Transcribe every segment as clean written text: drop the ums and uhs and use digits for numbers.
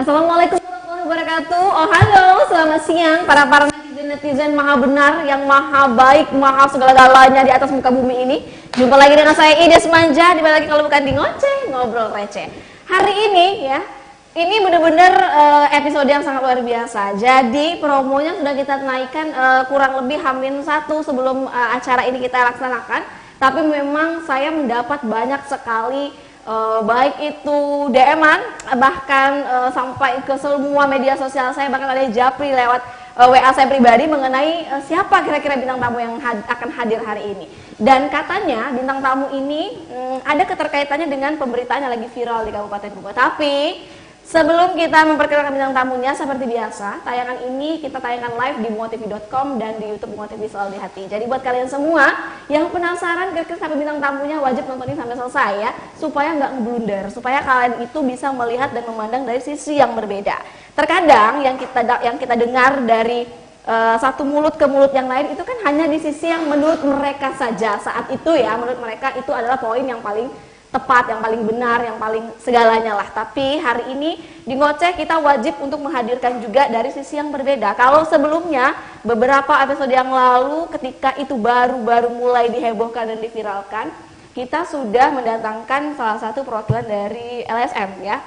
Assalamualaikum warahmatullahi wabarakatuh. Oh halo, selamat siang para netizen maha benar, yang maha baik, maha segala-galanya di atas muka bumi ini. Jumpa lagi dengan saya Ida Semanja, di mana lagi kalau bukan di ngoceh, ngobrol receh. Hari ini ya, ini benar-benar episode yang sangat luar biasa. Jadi promonya sudah kita naikkan kurang lebih H-1 sebelum acara ini kita laksanakan. Tapi memang saya mendapat banyak sekali baik itu DM-an, bahkan sampai ke semua media sosial saya, bahkan ada japri lewat WA saya pribadi mengenai siapa kira-kira bintang tamu yang akan hadir hari ini. Dan katanya bintang tamu ini ada keterkaitannya dengan pemberitaan yang lagi viral di Kabupaten Bogor. Tapi sebelum kita memperkenalkan bintang tamunya, seperti biasa, tayangan ini kita tayangkan live di muatv.com dan di YouTube Muatv Selalu di Hati. Jadi buat kalian semua yang penasaran kira-kira siapa bintang tamunya, wajib nontonin sampai selesai ya, supaya nggak ngeblunder, supaya kalian itu bisa melihat dan memandang dari sisi yang berbeda. Terkadang yang kita dengar dari satu mulut ke mulut yang lain itu kan hanya di sisi yang menurut mereka saja saat itu ya, menurut mereka itu adalah poin yang paling tepat, yang paling benar, yang paling segalanya lah. Tapi hari ini di Ngoceh kita wajib untuk menghadirkan juga dari sisi yang berbeda. Kalau sebelumnya beberapa episode yang lalu ketika itu baru mulai dihebohkan dan diviralkan, kita sudah mendatangkan salah satu perwakilan dari LSM ya.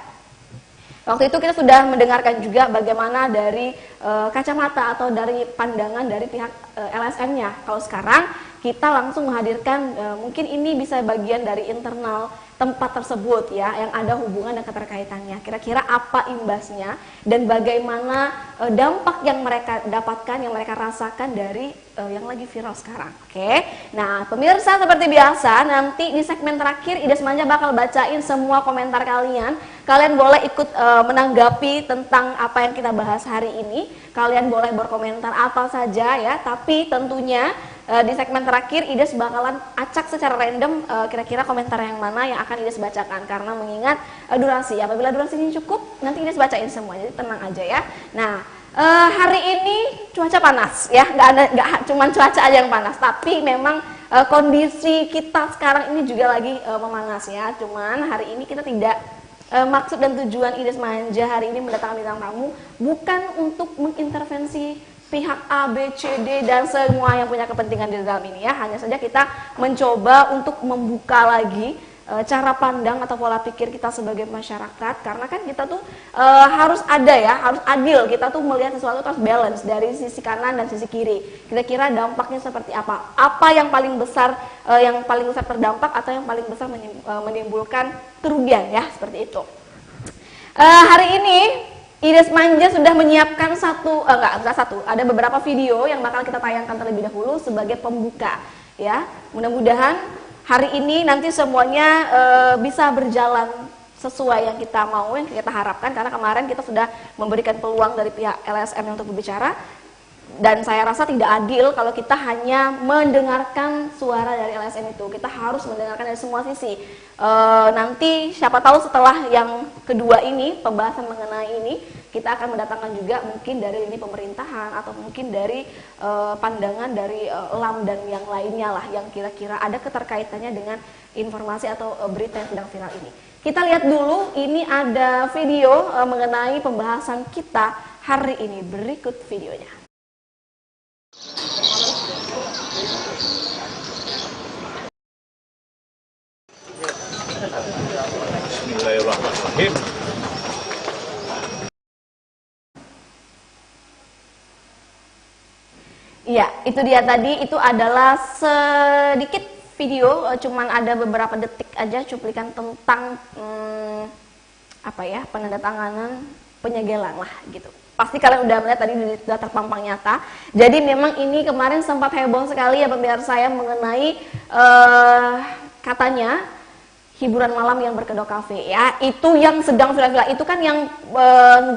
Waktu itu kita sudah mendengarkan juga bagaimana dari kacamata atau dari pandangan dari pihak LSM-nya. Kalau sekarang kita langsung menghadirkan mungkin ini bisa bagian dari internal tempat tersebut ya, yang ada hubungan dan keterkaitannya. Kira-kira apa imbasnya dan bagaimana dampak yang mereka dapatkan, yang mereka rasakan dari yang lagi viral sekarang. Oke. Nah, pemirsa, seperti biasa nanti di segmen terakhir Ida Semanja bakal bacain semua komentar kalian. Kalian boleh ikut menanggapi tentang apa yang kita bahas hari ini. Kalian boleh berkomentar apa saja ya, tapi tentunya di segmen terakhir Ides bakalan acak secara random kira-kira komentar yang mana yang akan Ides bacakan, karena mengingat durasi. Apabila durasinya cukup, nanti Ides bacain semua, jadi tenang aja ya. Nah, hari ini cuaca panas ya, nggak cuma cuaca aja yang panas, tapi memang kondisi kita sekarang ini juga lagi memanas ya. Cuman hari ini kita tidak maksud dan tujuan Ida Semanja hari ini mendatangkan bintang tamu bukan untuk mengintervensi pihak A, B, C, D dan semua yang punya kepentingan di dalam ini ya. Hanya saja kita mencoba untuk membuka lagi cara pandang atau pola pikir kita sebagai masyarakat, karena kan kita tuh harus ada ya, harus adil. Kita tuh melihat sesuatu harus balance dari sisi kanan dan sisi kiri. Kira-kira dampaknya seperti apa? Apa yang paling besar terdampak atau yang paling besar menimbulkan kerugian ya, seperti itu. Hari ini Ida Semanja sudah menyiapkan ada beberapa video yang bakal kita tayangkan terlebih dahulu sebagai pembuka ya. Mudah-mudahan hari ini nanti semuanya bisa berjalan sesuai yang kita mau, yang kita harapkan, karena kemarin kita sudah memberikan peluang dari pihak LSM untuk berbicara. Dan saya rasa tidak adil kalau kita hanya mendengarkan suara dari LSM itu. Kita harus mendengarkan dari semua sisi. Nanti siapa tahu setelah yang kedua ini, pembahasan mengenai ini, kita akan mendatangkan juga mungkin dari lini pemerintahan atau mungkin dari pandangan dari LAM dan yang lainnya lah, yang kira-kira ada keterkaitannya dengan informasi atau berita yang sedang viral ini. Kita lihat dulu, ini ada video mengenai pembahasan kita hari ini. Berikut videonya. Bismillahirrahmanirrahim. Iya, itu dia tadi, itu adalah sedikit video, cuman ada beberapa detik aja cuplikan tentang penandatanganan penyegelan lah gitu. Pasti kalian udah melihat tadi sudah terpampang nyata. Jadi memang ini kemarin sempat heboh sekali ya pemirsa saya mengenai katanya hiburan malam yang berkedok kafe ya. Itu yang sedang viral itu kan yang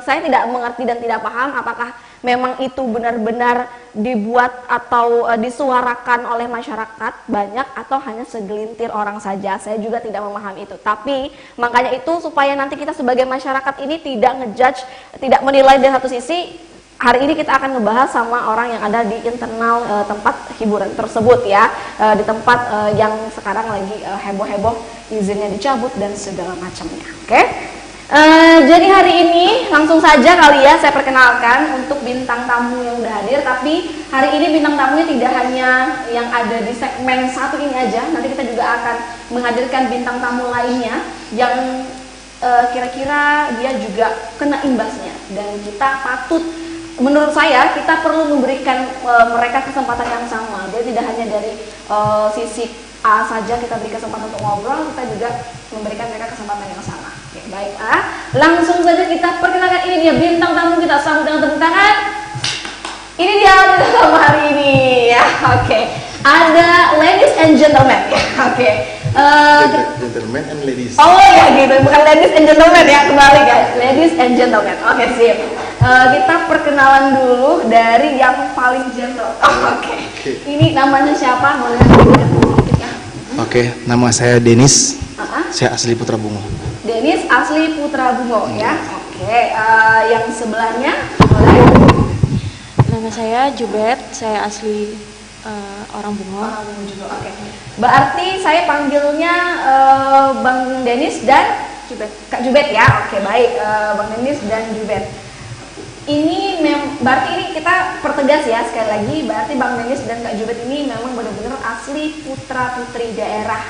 saya tidak mengerti dan tidak paham apakah memang itu benar-benar dibuat atau disuarakan oleh masyarakat banyak atau hanya segelintir orang saja. Saya juga tidak memahami itu. Tapi makanya itu supaya nanti kita sebagai masyarakat ini tidak ngejudge, tidak menilai dari satu sisi. Hari ini kita akan ngebahas sama orang yang ada di internal tempat hiburan tersebut ya, di tempat yang sekarang lagi heboh-heboh, izinnya dicabut dan segala macamnya. Oke? Jadi hari ini langsung saja kali ya saya perkenalkan untuk bintang tamu yang udah hadir. Tapi hari ini bintang tamunya tidak hanya yang ada di segmen satu ini aja. Nanti kita juga akan menghadirkan bintang tamu lainnya yang kira-kira dia juga kena imbasnya. Dan kita patut, menurut saya kita perlu memberikan mereka kesempatan yang sama. Jadi tidak hanya dari sisi A saja kita beri kesempatan untuk ngobrol, kita juga memberikan mereka kesempatan yang sama. Oke, baik langsung saja kita perkenalkan, ini dia bintang tamu kita, sambut dengan tepuk tangan. Ini dia bintang tamu hari ini ya. Oke, ada ladies and gentlemen ya. Oke, Gentlemen and ladies. oh ya gitu, bukan ladies and gentlemen ya, kembali guys, ladies and gentlemen. Oke, sip. Kita perkenalan dulu dari yang paling gentle. Oke. Ini namanya siapa? Boleh sedikit ya? Oke, nama saya Denis. Saya asli Putra Bungo. Denis asli Putra Bungo ya. Oke, yang sebelahnya boleh. Nama saya Jubet, saya asli orang Bungo. Orang Bungo juga. Oke. Berarti saya panggilnya Bang Denis dan Jubet. Kak Jubet ya. Oke, baik. Bang Denis dan Jubet. Ini berarti ini kita pertegas ya sekali lagi, berarti Bang Denis dan Kak Jubet ini memang benar-benar asli putra-putri daerah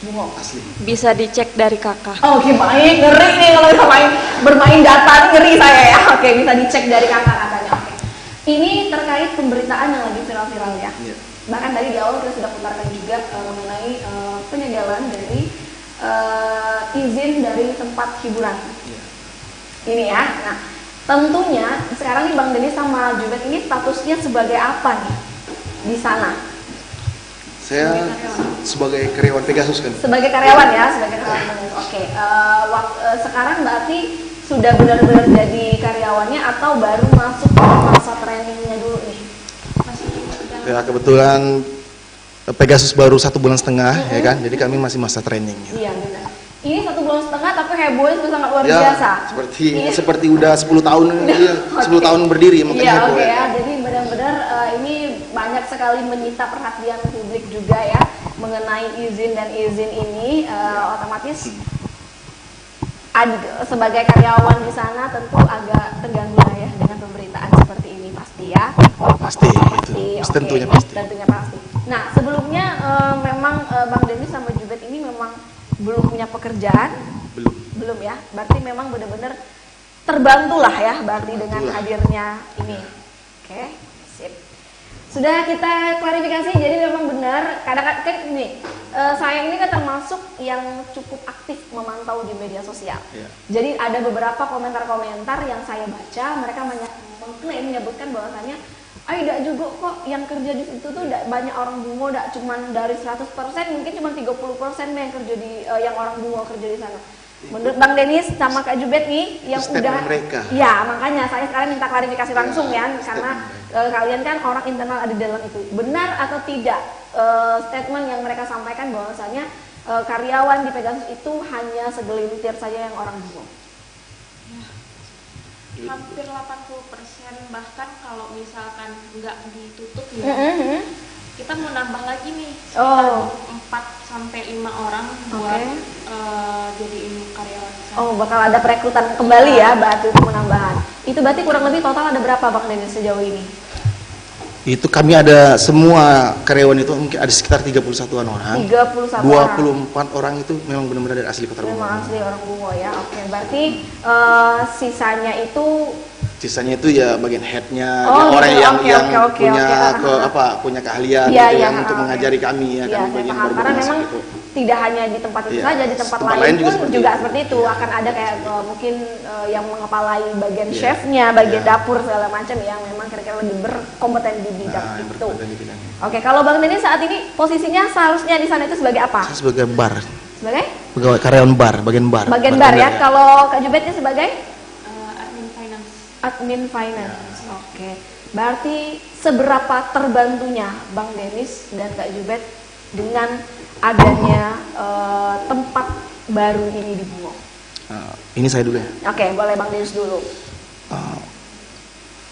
Bungo. Asli. Bisa dicek dari kakak. Oke, baik, ngeri nih kalau bisa bermain data nih, ngeri saya ya. Oke, bisa dicek dari kakak katanya. Oke. Ini terkait pemberitaan yang lagi viral-viral ya. Iya. Bahkan tadi di awal kita sudah putarkan juga mengenai penyegelan dari izin dari tempat hiburan. Iya. Ini ya. Nah, tentunya sekarang nih Bang Denis sama Jubet ini statusnya sebagai apa nih di sana? Saya sebagai karyawan Pegasus kan. Sebagai karyawan ya, sebagai karyawan. Oke, sekarang berarti sudah benar-benar jadi karyawannya atau baru masuk ke masa trainingnya dulu nih? Ya kebetulan Pegasus baru 1,5 bulan ya kan, jadi kami masih masa training. Iya benar. Ini 1,5 bulan tapi hebohnya sudah sangat luar Ya, biasa. seperti udah 10 tahun, 10 tahun berdiri makanya Iya, heboh oke ya. ya. Jadi benar-benar ini banyak sekali menyita perhatian publik juga ya mengenai izin dan izin ini. Otomatis sebagai karyawan di sana tentu agak terganggu lah ya dengan pemberitaan seperti ini pasti ya. Pasti itu. Oke. Tentunya pasti. Tentunya pasti. Nah, sebelumnya memang Bang Denis sama Jubet ini memang belum punya pekerjaan? Belum ya. Berarti memang benar-benar terbantu lah ya berarti dengan hadirnya ini. Oke, sip. Sudah kita klarifikasi, jadi memang benar kadang-kadang kan ini saya ini kan termasuk yang cukup aktif memantau di media sosial. Iya. Jadi ada beberapa komentar-komentar yang saya baca, mereka mengklaim menyebutkan bahwasannya tidak juga kok yang kerja di situ tuh banyak orang Bungo, tidak cuma dari 100%, mungkin cuma 30% yang kerja di yang orang Bungo kerja di sana. Menurut Bang Denis sama Kak Jubet nih yang udah mereka. Ya, makanya saya sekarang minta klarifikasi langsung ya karena kalian kan orang internal ada di dalam itu. Benar atau tidak statement yang mereka sampaikan bahwasanya karyawan di Pegasus itu hanya segelintir saja yang orang Bungo? Hampir 80%, bahkan kalau misalkan nggak ditutup ya, kita mau nambah lagi nih sekitar 4-5 orang buat jadiin karyawan sana. Oh, bakal ada perekrutan kembali ya, berarti itu penambahan. Itu berarti kurang lebih total ada berapa Bang Denis sejauh ini? Itu kami ada semua karyawan itu mungkin ada sekitar 31-an orang. 31 24 orang itu memang benar-benar dari asli Putra Bungo. Memang asli orang Bungo ya. Oke, berarti sisanya itu Sisanya itu ya bagian headnya, Oh, orang gitu. yang Oke, punya oke. punya keahlian Iya, gitu iya, yang untuk mengajari kami ya Iya, kan saya bagian paham. Karena bermasuk memang itu. tidak hanya di tempat itu Iya, saja, di tempat tempat lain lain pun juga seperti juga itu. seperti itu. Iya. Akan ada kayak mungkin yang mengepalai bagian chefnya, bagian Iya. dapur segala macam yang memang kira-kira lebih berkompeten di bidang Nah, yang itu. berkompeten di bidang itu. Oke, kalau Bang Denis saat ini posisinya seharusnya di sana itu sebagai apa? Saya sebagai bar, Sebagai pegawai karyawan bar, bagian bar. bagian bar ya. Kalau Kak Jubetnya sebagai Admin finance. admin finance. Oke. Berarti seberapa terbantunya Bang Denis dan Kak Jubet dengan adanya tempat baru ini di Bungo? Ini saya dulu ya. Oke, boleh Bang Denis dulu.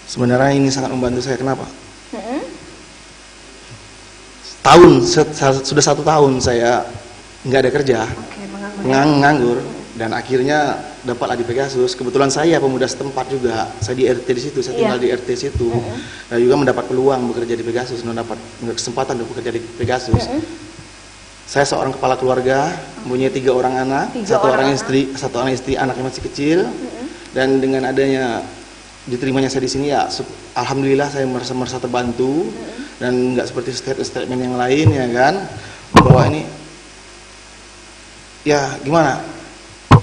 Sebenarnya ini sangat membantu saya. Kenapa? Mm-mm. Sudah 1 tahun saya nggak ada kerja, Oke, menganggur. nganggur. Dan akhirnya dapatlah di Pegasus. Kebetulan saya pemuda setempat juga, saya di RT di situ, saya tinggal di RT situ, dan juga mendapat peluang bekerja di Pegasus, mendapat kesempatan untuk bekerja di Pegasus. Saya seorang kepala keluarga, mempunyai 3 orang anak, satu orang istri, anaknya masih kecil, dan dengan adanya diterimanya saya di sini ya, alhamdulillah saya merasa terbantu, dan nggak seperti statement yang lain ya kan, bahwa ini ya gimana?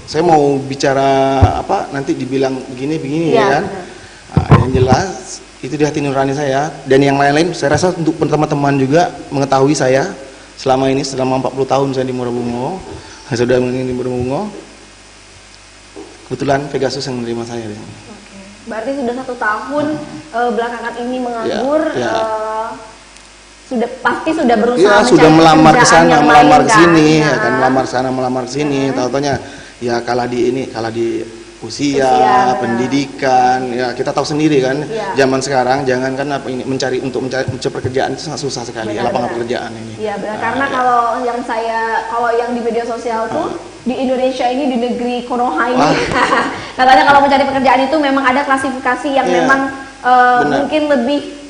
Saya mau bicara apa nanti dibilang begini ya kan. Nah, yang jelas itu di hati nurani saya, dan yang lain-lain saya rasa untuk teman-teman juga mengetahui saya selama 40 tahun saya di Muara Bungo, saya sudah di Muara Bungo. Kebetulan Pegasus yang menerima saya. Oke. Berarti sudah 1 tahun belakangan ini menganggur. Sudah berusaha sudah melamar ke sana, melamar ke sini, kan? ya kan, melamar sana, melamar ke sini. Tahu-taunya ya kalah di usia, pendidikan, ya kita tahu sendiri kan, zaman sekarang jangankan apa ini mencari pekerjaan itu sangat susah sekali, lapangan pekerjaan ini. Iya benar, karena kalau yang di media sosial tuh di Indonesia ini, di negeri Konoha ini, katanya kalau mencari pekerjaan itu memang ada klasifikasi yang memang mungkin lebih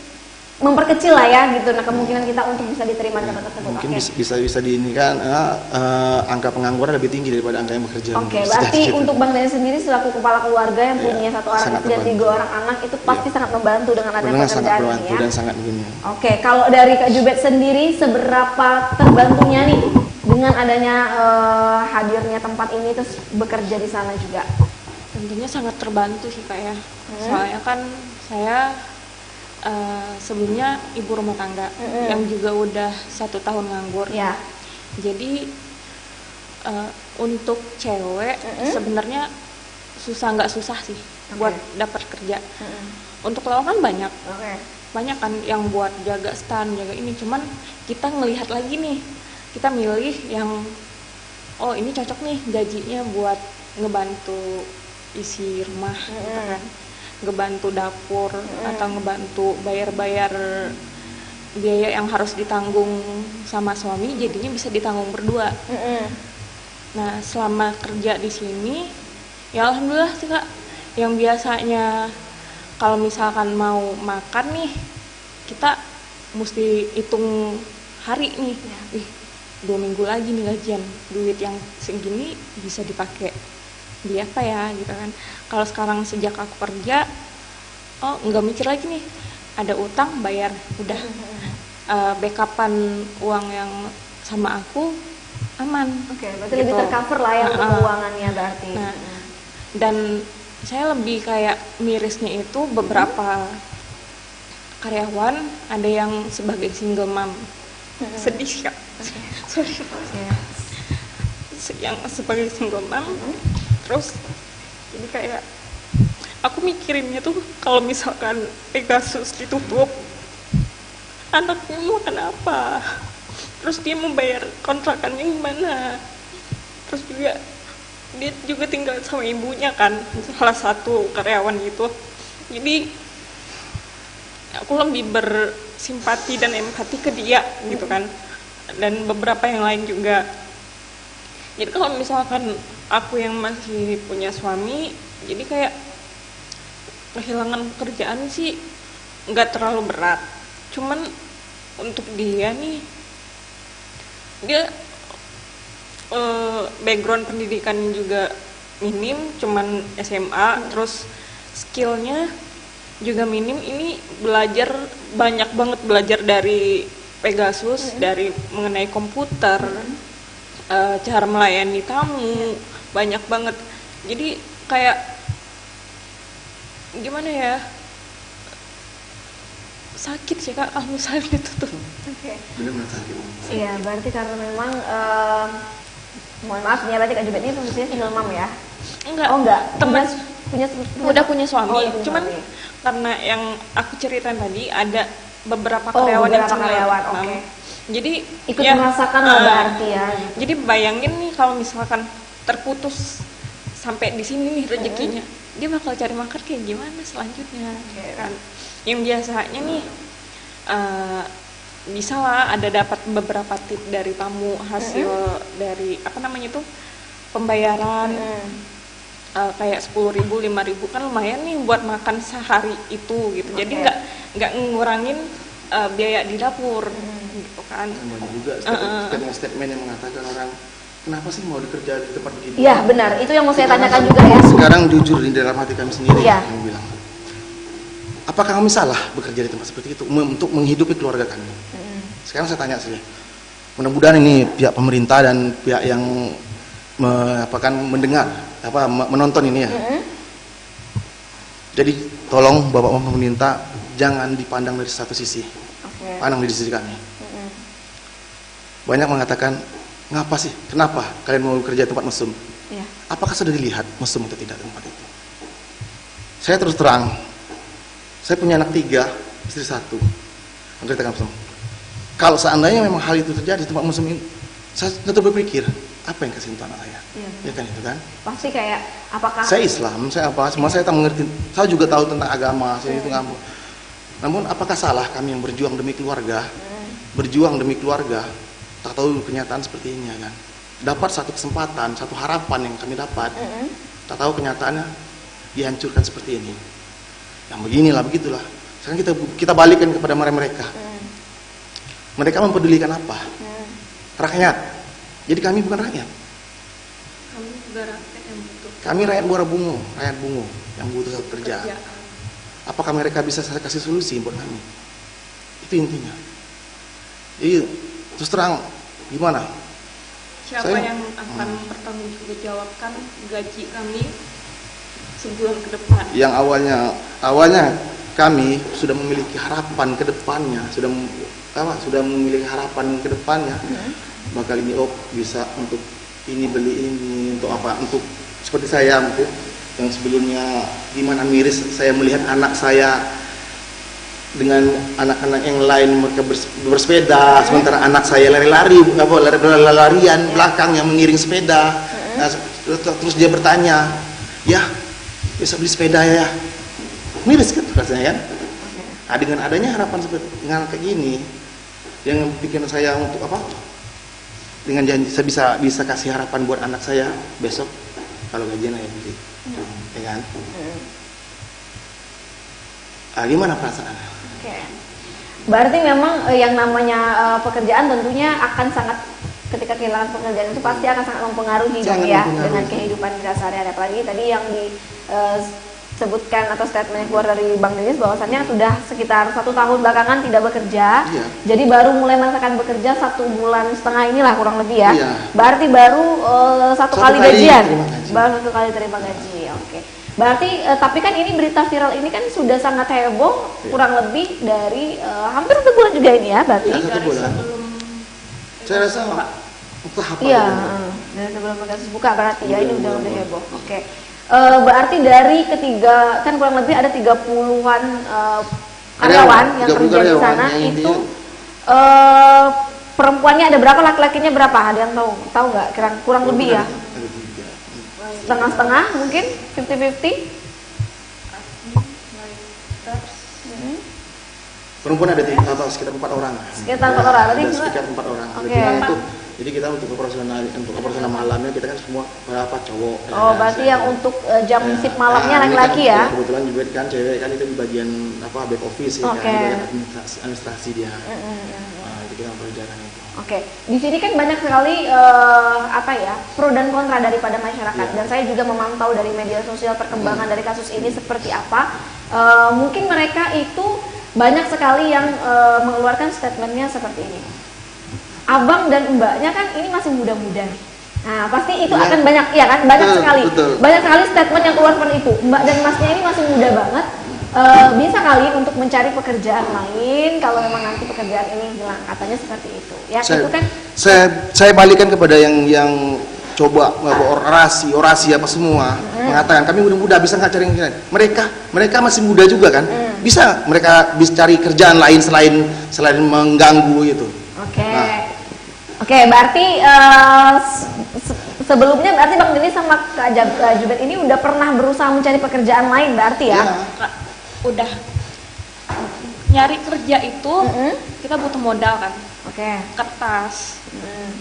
memperkecil lah ya gitu. Nah, kemungkinan kita untuk bisa diterima di tempat tersebut. Mungkin bisa di ini kan angka pengangguran lebih tinggi daripada angka yang bekerja. Oke, berarti untuk Bang Denny sendiri selaku kepala keluarga yang punya 1 orang istri dan 3 orang anak itu pasti sangat membantu dengan adanya pekerjaan ini ya. Dan sangat begini. Oke, kalau dari Kak Jubed sendiri seberapa terbantunya nih dengan adanya hadirnya tempat ini terus bekerja di sana juga? Tentunya sangat terbantu sih Kak ya. Soalnya kan saya sebelumnya ibu rumah tangga yang juga udah 1 tahun nganggur. Jadi untuk cewek sebenarnya nggak susah sih buat dapat kerja. Untuk lowongan banyak, banyak kan yang buat jaga stand, jaga ini. Cuman kita ngelihat lagi nih, kita milih yang ini cocok nih gajinya buat ngebantu isi rumah, gitu kan, ngebantu dapur atau ngebantu bayar-bayar biaya yang harus ditanggung sama suami, jadinya bisa ditanggung berdua. Nah, selama kerja di sini ya alhamdulillah sih Kak, yang biasanya kalau misalkan mau makan nih kita mesti hitung hari nih, 2 minggu lagi nih gajian, duit yang segini bisa dipakai di apa ya gitu kan. Kalau sekarang sejak aku kerja, nggak mikir lagi nih, ada utang bayar, udah backupan uang yang sama aku aman. Berarti gitu. Lebih tercover lah ya untuk keuangannya berarti. Nah, dan saya lebih kayak mirisnya itu beberapa karyawan ada yang sebagai single mom, sedih Kak. Sorry. Yang sebagai single mom, terus jadi kayak aku mikirinnya tuh kalau misalkan Pegasus ditutup, anaknya mau makan apa, terus dia mau bayar kontrakannya gimana, terus juga dia juga tinggal sama ibunya kan, salah satu karyawan gitu. Jadi aku lebih bersimpati dan empati ke dia gitu kan, dan beberapa yang lain juga. Jadi kalau misalkan aku yang masih punya suami, jadi kayak kehilangan pekerjaan sih nggak terlalu berat. Cuman untuk dia nih, dia background pendidikan juga minim, cuman SMA, terus skillnya juga minim. Ini banyak banget belajar dari Pegasus, dari mengenai komputer, cara melayani tamu, banyak banget. Jadi kayak gimana ya, sakit sih Kak kalau misalnya ditutup. Benar-benar sakit. Iya, berarti karena memang mohon maaf nih, berarti Kak Jubed ini fungsinya single mom ya? Enggak. Udah punya suami. Cuman suami. Karena yang aku ceritain tadi ada beberapa karyawan yang single. Jadi ikut merasakan lah berarti ya. Jadi bayangin nih kalau misalkan terputus sampai di sini nih rezekinya, dia bakal cari makan kayak gimana selanjutnya, kan? Yang biasanya nih bisa lah ada dapat beberapa tip dari tamu, hasil dari apa namanya tuh, pembayaran kayak 10.000, 5.000 kan lumayan nih buat makan sehari itu gitu. Jadi nggak ngurangin biaya di dapur gitu kan. Banyak juga statement yang mengatakan orang, kenapa sih mau bekerja di tempat begitu? Iya benar, itu yang mau saya tanyakan juga ya. Sekarang jujur di dalam hati kami sendiri, Iya. kami bilang, apakah kami salah bekerja di tempat seperti itu untuk menghidupi keluarga kami? Sekarang saya tanya saja, mudah-mudahan ini pihak pemerintah dan pihak yang mendengar, menonton ini ya. Jadi tolong Bapak pemerintah jangan dipandang dari satu sisi, pandang dari sisi kami. Banyak mengatakan, ngapa sih, kenapa kalian mau bekerja di tempat mesum? Apakah sudah dilihat mesum atau tidak tempat itu? Saya terus terang, saya punya anak 3, istri 1, mengerjakan mesum. Kalau seandainya memang hal itu terjadi di tempat mesum ini, saya tetap berpikir, apa yang kasih untuk anak saya? Ya kan itu kan? Pasti kayak apakah Saya Islam, saya apa? Semua saya tak mengerti. Saya juga tahu tentang agama, saya itu nggak. Namun apakah salah kami yang berjuang demi keluarga, berjuang demi keluarga, tak tahu kenyataan seperti ini ya kan? Dapat satu kesempatan, satu harapan yang kami dapat, tak tahu kenyataannya dihancurkan seperti ini. Yang beginilah, begitulah. Sekarang kita balikkan kepada mereka. Mereka mempedulikan apa? Rakyat. Jadi kami bukan rakyat. Kami juga rakyat yang butuh Kami rakyat bungo, yang butuh pekerjaan. Apakah mereka bisa saya kasih solusi buat kami? Itu intinya. Jadi terus terang gimana? Siapa yang akan mempertanggungjawabkan gaji kami sebulan ke depan? Yang awalnya kami sudah memiliki harapan ke depannya, sudah memiliki harapan ke depannya. Bakal ini bisa untuk ini beli ini untuk apa? Untuk seperti saya untuk yang sebelumnya gimana miris saya melihat anak saya dengan anak-anak yang lain mereka bersepeda, sementara anak saya lari-larian belakang yang mengiring sepeda. Nah, terus dia bertanya, ya bisa beli sepeda ya? Miris kan rasanya kan? Nah, dengan adanya harapan seperti dengan kayak gini, yang bikin saya untuk apa? Dengan janji saya bisa kasih harapan buat anak saya besok kalau gajian ya beli, ya kan? Gimana perasaan? Berarti memang yang namanya pekerjaan tentunya akan sangat, ketika kehilangan pekerjaan itu pasti akan sangat mempengaruhi dong ya dengan kehidupan kita sehari-hari. Apalagi tadi yang disebutkan atau statement yang keluar dari Bang Denis bahwasannya sudah sekitar 1 tahun belakangan tidak bekerja. Jadi baru mulai merasakan bekerja 1 bulan setengah inilah kurang lebih ya. Berarti baru satu kali gajian, baru 1 kali terima gaji. Oke. Berarti tapi kan ini berita viral ini kan sudah sangat heboh kurang lebih dari hampir 1 bulan juga ini ya berarti. Ya, 1 bulan. Saya rasa entah apa. Iya, dari sebelum kasus buka berarti ya ini udah heboh. Oke. Berarti dari ketiga kan kurang lebih ada 30-an karyawan yang kerja di sana itu perempuannya ada berapa, laki-lakinya berapa? Ada yang tahu nggak? Kurang lebih ya? Setengah-setengah mungkin 50-50. Perempuan ada sekitar 4 orang. Sekitar 4 orang. Sekitar 4 orang. Jadi kita untuk operasional malamnya kita kan semua berapa cowok. Berarti yang untuk jam sip malamnya laki-laki ya? Kebetulan juga kan cewek kan itu di bagian back office ya, kan, administrasi dia. Jadi kita memperjalan itu. Di sini kan banyak sekali pro dan kontra daripada masyarakat dan saya juga memantau dari media sosial perkembangan dari kasus ini seperti apa. Mungkin mereka itu banyak sekali yang mengeluarkan statementnya seperti ini. Abang dan mbaknya kan ini masih muda-muda. Nah, pasti itu akan banyak sekali. Banyak sekali statement yang keluar seperti itu. Mbak dan masnya ini masih muda banget. Bisa kali untuk mencari pekerjaan lain kalau memang nanti pekerjaan ini hilang, katanya seperti itu. Ya, itu kan saya balikan kepada yang coba orasi apa semua mengatakan kami muda-muda bisa nggak cari yang lain. Mereka masih muda juga kan, bisa mereka bisa cari kerjaan lain selain mengganggu itu. Berarti sebelumnya berarti Bang Denis sama Kak Jubed ini udah pernah berusaha mencari pekerjaan lain berarti ya? Udah nyari kerja itu kita butuh modal kan? Kertas,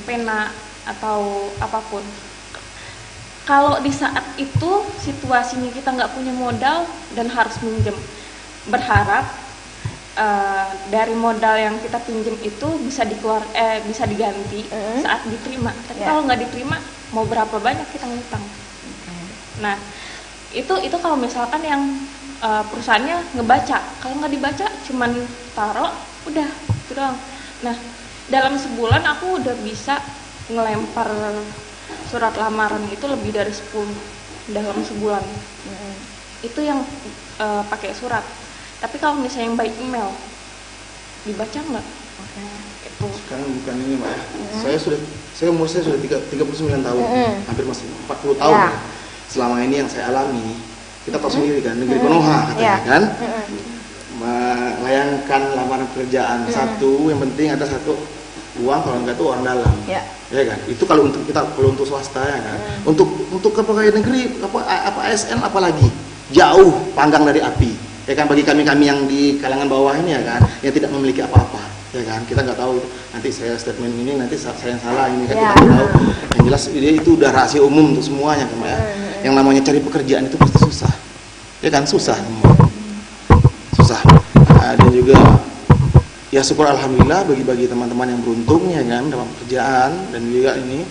pena atau apapun. kalau di saat itu situasinya kita nggak punya modal dan harus minjem, berharap dari modal yang kita pinjam itu bisa diganti saat diterima. Tapi kalau nggak diterima, mau berapa banyak kita ngutang. Nah, itu kalau misalkan yang perusahaannya ngebaca. Kalau nggak dibaca, cuman taruh, udah itu doang. Nah, dalam sebulan aku udah bisa ngelempar surat lamaran itu lebih dari 10 dalam sebulan. Itu yang pakai surat. Tapi kalau misalnya yang by email, dibaca nggak? Itu. Sekarang bukan ini Mbak ya. Saya umur saya sudah 39 tahun, hampir masih 40 tahun. Ya. Selama ini yang saya alami, kita tahu sendiri kan, negeri Konoha katanya kan. Melayangkan lamaran pekerjaan satu, yang penting ada satu uang, kalau enggak tuh orang dalam. Ya kan? Itu kalau untuk kita, kalau untuk swasta ya kan. Untuk pegawai negeri apa ASN apalagi jauh panggang dari api. Ya kan, bagi kami yang di kalangan bawah ini ya kan, yang tidak memiliki apa-apa, ya kan, kita nggak tahu itu. Nanti saya statement ini, nanti saya yang salah ini kan, kita nggak tahu. Yang jelas itu udah rahasia umum untuk semuanya kan, ya. Yang namanya cari pekerjaan itu pasti susah, ya kan, susah. Dan juga ya syukur alhamdulillah bagi teman-teman yang beruntung ya kan dalam pekerjaan, dan juga ini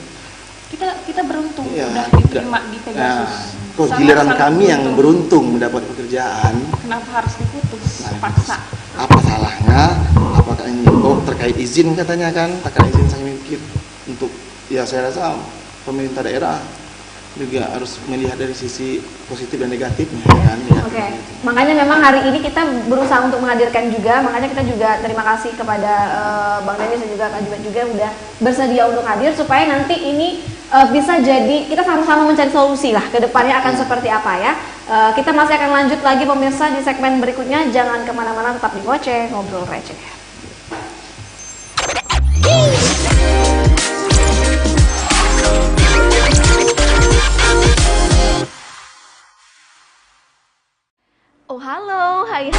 kita beruntung ya, udah diterima di Pegasus. Kok giliran kami yang beruntung mendapat pekerjaan, kenapa harus diputus paksa? Apa salahnya? Apakah ini terkait izin katanya kan, terkait izin saya mikir untuk, ya saya rasa pemerintah daerah juga harus melihat dari sisi positif dan negatifnya kan. Oke. Makanya memang hari ini kita berusaha untuk menghadirkan juga, makanya kita juga terima kasih kepada Bang Denis dan juga Kak Jumet juga udah bersedia untuk hadir supaya nanti ini bisa jadi kita sama-sama mencari solusi lah ke depannya akan seperti apa ya. Kita masih akan lanjut lagi pemirsa di segmen berikutnya, jangan kemana-mana, tetap di Ngoceh Ngobrol Receh. Oh halo, hai.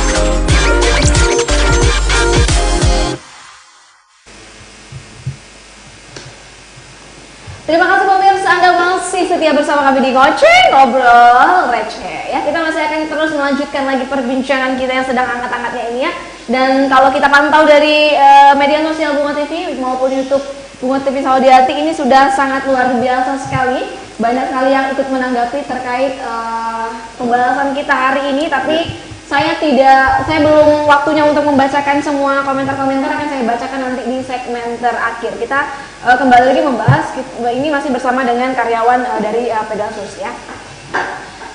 Terima kasih pemirsa, Anda masih setia bersama kami di Ngoceh Ngobrol Receh ya. Kita masih akan terus melanjutkan lagi perbincangan kita yang sedang angkat-angkatnya ini ya. Dan kalau kita pantau dari media sosial Bunga TV maupun YouTube Bunga TV Saudiati, ini sudah sangat luar biasa sekali. Banyak sekali yang ikut menanggapi terkait pembahasan kita hari ini, tapi saya belum waktunya untuk membacakan semua komentar-komentar, akan saya bacakan nanti di segmen terakhir. Kita kembali lagi membahas, ini masih bersama dengan karyawan dari Pegasus ya.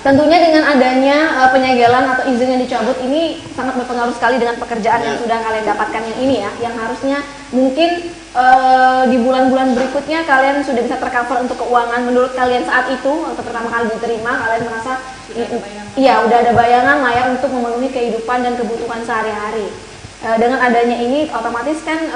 Tentunya dengan adanya penyegelan atau izin yang dicabut ini sangat berpengaruh sekali dengan pekerjaan yang sudah kalian dapatkan yang ini ya, yang harusnya mungkin di bulan-bulan berikutnya kalian sudah bisa tercover untuk keuangan. Menurut kalian saat itu waktu pertama kali diterima, kalian merasa iya udah ada bayangan layak untuk memenuhi kehidupan dan kebutuhan sehari-hari. Dengan adanya ini otomatis kan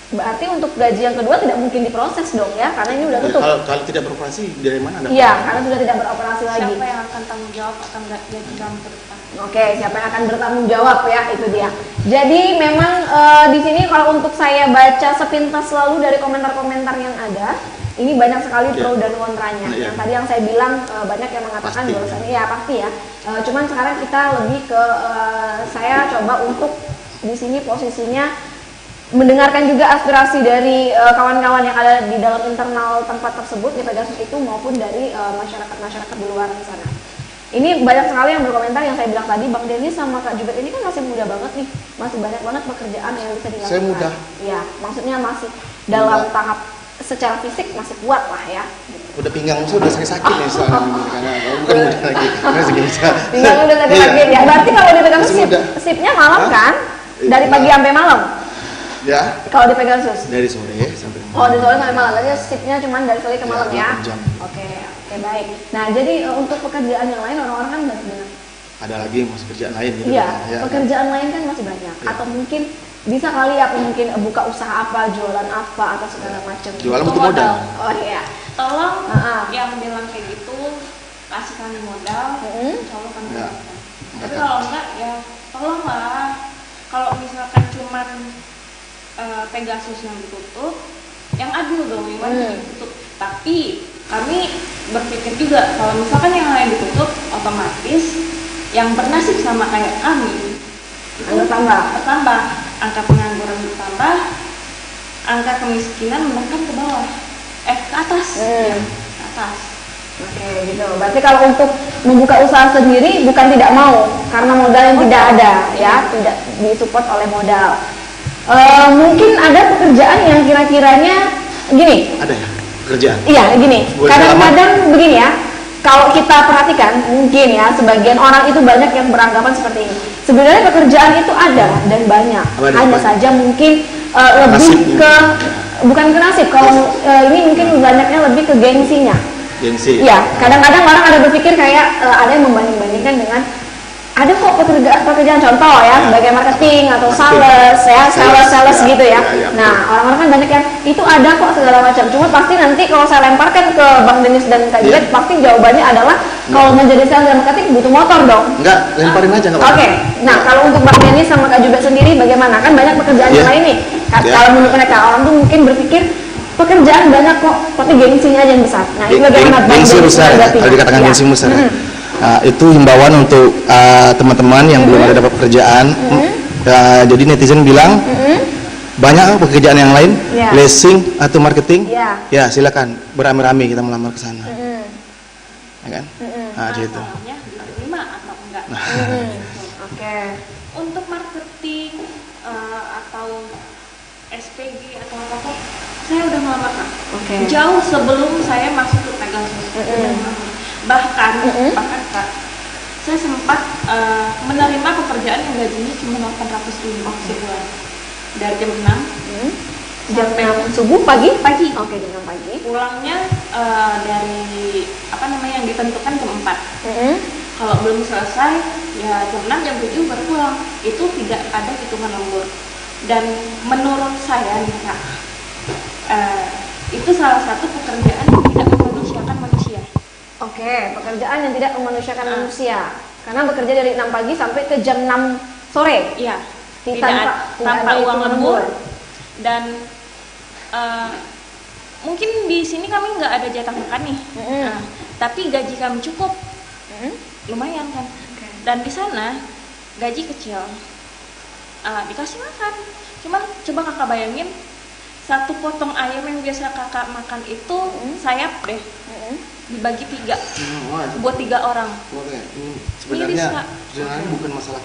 berarti untuk gaji yang kedua tidak mungkin diproses dong ya, karena ini udah tutup. Kalau tidak beroperasi dari mana? Iya, karena sudah tidak beroperasi lagi. Siapa yang akan tanggung jawab akan gaji kamu ke depan? Oke, siapa yang akan bertanggung jawab ya, itu dia. Jadi memang di sini kalau untuk saya baca sepintas selalu dari komentar-komentar yang ada, ini banyak sekali pro dan kontranya. Yang tadi yang saya bilang banyak yang mengatakan bahwasannya ya pasti ya. Cuman sekarang kita lebih ke saya coba untuk di sini posisinya mendengarkan juga aspirasi dari kawan-kawan yang ada di dalam internal tempat tersebut di Pegasus itu maupun dari masyarakat-masyarakat di luar sana. Ini banyak sekali yang berkomentar yang saya bilang tadi, Bang Denis sama Kak Jumet ini kan masih muda banget nih, masih banyak banget pekerjaan yang bisa dilakukan. Saya muda. Ya, maksudnya masih dalam tahap secara fisik masih kuat lah ya. Udah pinggang saya udah sakit nih soalnya karena bukan muda lagi, masih bisa. Pinggang udah sakit ya. Berarti kalau dipegang shiftnya malam kan? Dari pagi sampai malam. Ya. Kalau di Pegasus? Dari sore sampai malam. Oh, dari sore sampai malam. Jadi shiftnya cuma dari sore ke malam ya? Jam. Oke, baik. Nah, jadi untuk pekerjaan yang lain orang-orang kan masih banyak. Ada lagi masih kerjaan lain gitu. Iya, pekerjaan lain kan masih banyak. Ya. Atau mungkin bisa kali ya, mungkin buka usaha apa, jualan apa, atau segala macam. Jualan butuh modal. Oh iya. Tolong yang bilang kayak gitu kasih kami modal, insya Allah kami Ya. Tapi kalau enggak ya tolonglah. Kalau misalkan cuman Pegasus yang ditutup, yang adil dong, yang wajib ditutup. Tapi kami berpikir juga kalau misalkan yang lain ditutup, otomatis yang bernasib sama kayak kami itu bertambah, angka pengangguran bertambah, angka kemiskinan meningkat ke bawah, ke atas, ya, ke atas. Oke, gitu. Berarti kalau untuk membuka usaha sendiri bukan tidak mau, karena modal yang tidak ada, ya, tidak disupport oleh modal. Mungkin ada pekerjaan yang kira-kiranya gini. Ada ya pekerjaan? Iya, gini. Kadang-kadang begini ya. Kalau kita perhatikan, mungkin ya sebagian orang itu banyak yang beranggapan seperti ini. Sebenarnya pekerjaan itu ada dan banyak. Hanya saja mungkin lebih ke bukan ke nasib. Kalau ini mungkin banyaknya lebih ke gengsinya. Gengsi. Iya, kadang-kadang orang ada berpikir kayak ada yang membanding-bandingkan dengan ada kok pekerjaan contoh ya sebagai marketing atau sales ya, sales gitu ya. Nah, orang-orang kan banyak yang itu ada kok segala macam. Cuma pasti nanti kalau saya lemparkan ke Bang Denis dan Kak Juliet, pasti jawabannya adalah kalau menjadi sales dan marketing butuh motor dong. Enggak, lemparin aja enggak apa-apa. Oke. Nah, kalau untuk Bang Denis sama Kak Juliet sendiri bagaimana? Kan banyak pekerjaan yang lain nih. Kalau menurut mereka orang tuh mungkin berpikir pekerjaan banyak kok, tapi gengsinya aja yang besar. Nah, itu bagaimana Bang Denis? Gengsi besar, kalau dikatakan gengsi besar. Nah, itu himbauan untuk teman-teman yang belum ada dapat pekerjaan. Jadi netizen bilang banyak pekerjaan yang lain, leasing atau marketing. Ya silakan beramai-ramai kita melamar ke sana, ya kan? Nah, itu. Diterima atau enggak? Oke. Untuk marketing atau SPG atau apa, saya udah melamar Kak. Jauh sebelum saya masuk ke Pegasus. Bahkan Kak, saya sempat menerima pekerjaan yang gajinya cuma 800.000 sebulan dari jam 6 jam subuh pagi. Oke, jam 6 pagi. Pulangnya dari yang ditentukan jam 4. Kalau belum selesai ya jam 6 jam 7 baru pulang. Itu tidak ada hitungan lembur. Dan menurut saya nih Kak, itu salah satu pekerjaan yang tidak memanusiakan manusia. Oke, pekerjaan yang tidak memanusiakan manusia. Karena bekerja dari 6 pagi sampai ke jam 6 sore. Iya. Tanpa uang lembur. Dan mungkin di sini kami nggak ada jatah makan nih. Tapi gaji kami cukup. Lumayan kan. Dan di sana gaji kecil. Dikasih makan. Cuman coba Kakak bayangin, satu potong ayam yang biasa Kakak makan itu sayap deh. Dibagi 3 buat 3 orang. Sebenarnya bukan masalah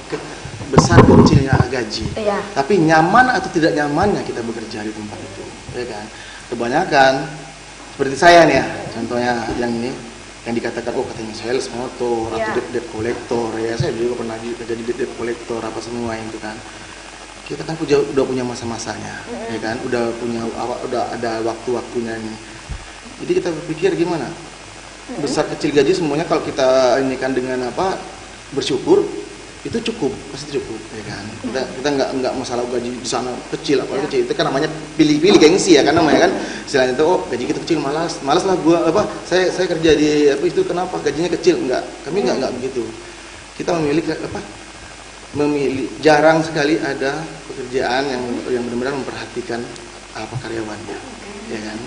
besar kecilnya gaji, tapi nyaman atau tidak nyamannya kita bekerja di tempat itu, ya kan? Kebanyakan seperti saya nih ya, contohnya yang ini yang dikatakan katanya sales motor atau debt collector ya, saya juga pernah kerja di debt collector apa semua itu kan. Kita kan udah punya masa-masanya, ya kan? Udah ada waktu-waktunya ini. Jadi kita berpikir gimana? Besar kecil gaji semuanya kalau kita ini kan dengan bersyukur itu cukup, pasti cukup, ya kan? Kita nggak masalah gaji di sana kecil apa kecil, itu kan namanya pilih-pilih gengsi ya kan namanya kan. Istilahnya itu gaji kita kecil malas lah gua saya kerja di itu kenapa gajinya kecil, kami nggak begitu. Kita memilih jarang sekali ada pekerjaan yang benar-benar memperhatikan karyawannya, ya kan?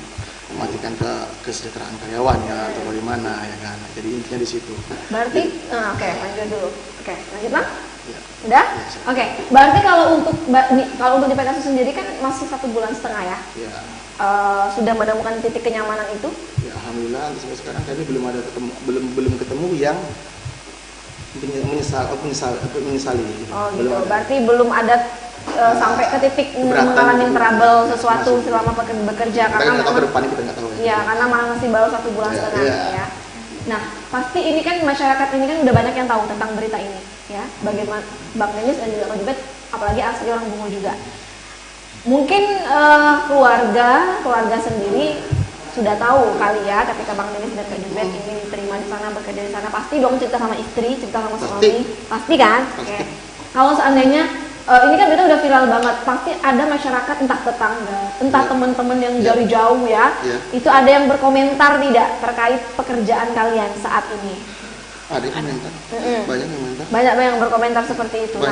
Mematikan kesejahteraan karyawannya atau bagaimana, ya kan? Jadi intinya di situ. Berarti, lanjut dulu. Lanjut Bang? Ya. Udah? Ya, oke. Berarti kalau untuk di Pegasus sendiri kan masih 1,5 bulan ya? Ya. Sudah menemukan titik kenyamanan itu? Ya, alhamdulillah sampai sekarang kami belum ketemu yang menyesali. Gitu. Oh gitu. Berarti belum ada sampai ke titik mengalami trouble sesuatu selama bekerja karena memang kita nggak tahu ya karena masih baru 1,5 bulan ya. Nah pasti ini kan masyarakat ini kan udah banyak yang tahu tentang berita ini ya, bagaimana Bang Denis dan juga Kak Juliet, apalagi asli orang Bungo juga. Mungkin keluarga sendiri sudah tahu kali ya ketika Bang Denis dan Kak Juliet ingin diterima di sana, bekerja di sana, pasti dong cerita sama istri, cerita sama suami, pasti kan? Oke. Kalau seandainya ini kan berita udah viral banget, pasti ada masyarakat entah tetangga, entah teman-teman yang dari jauh ya, itu ada yang berkomentar tidak terkait pekerjaan kalian saat ini? Ada yang komentar, banyak yang komentar. Banyak yang berkomentar seperti itu.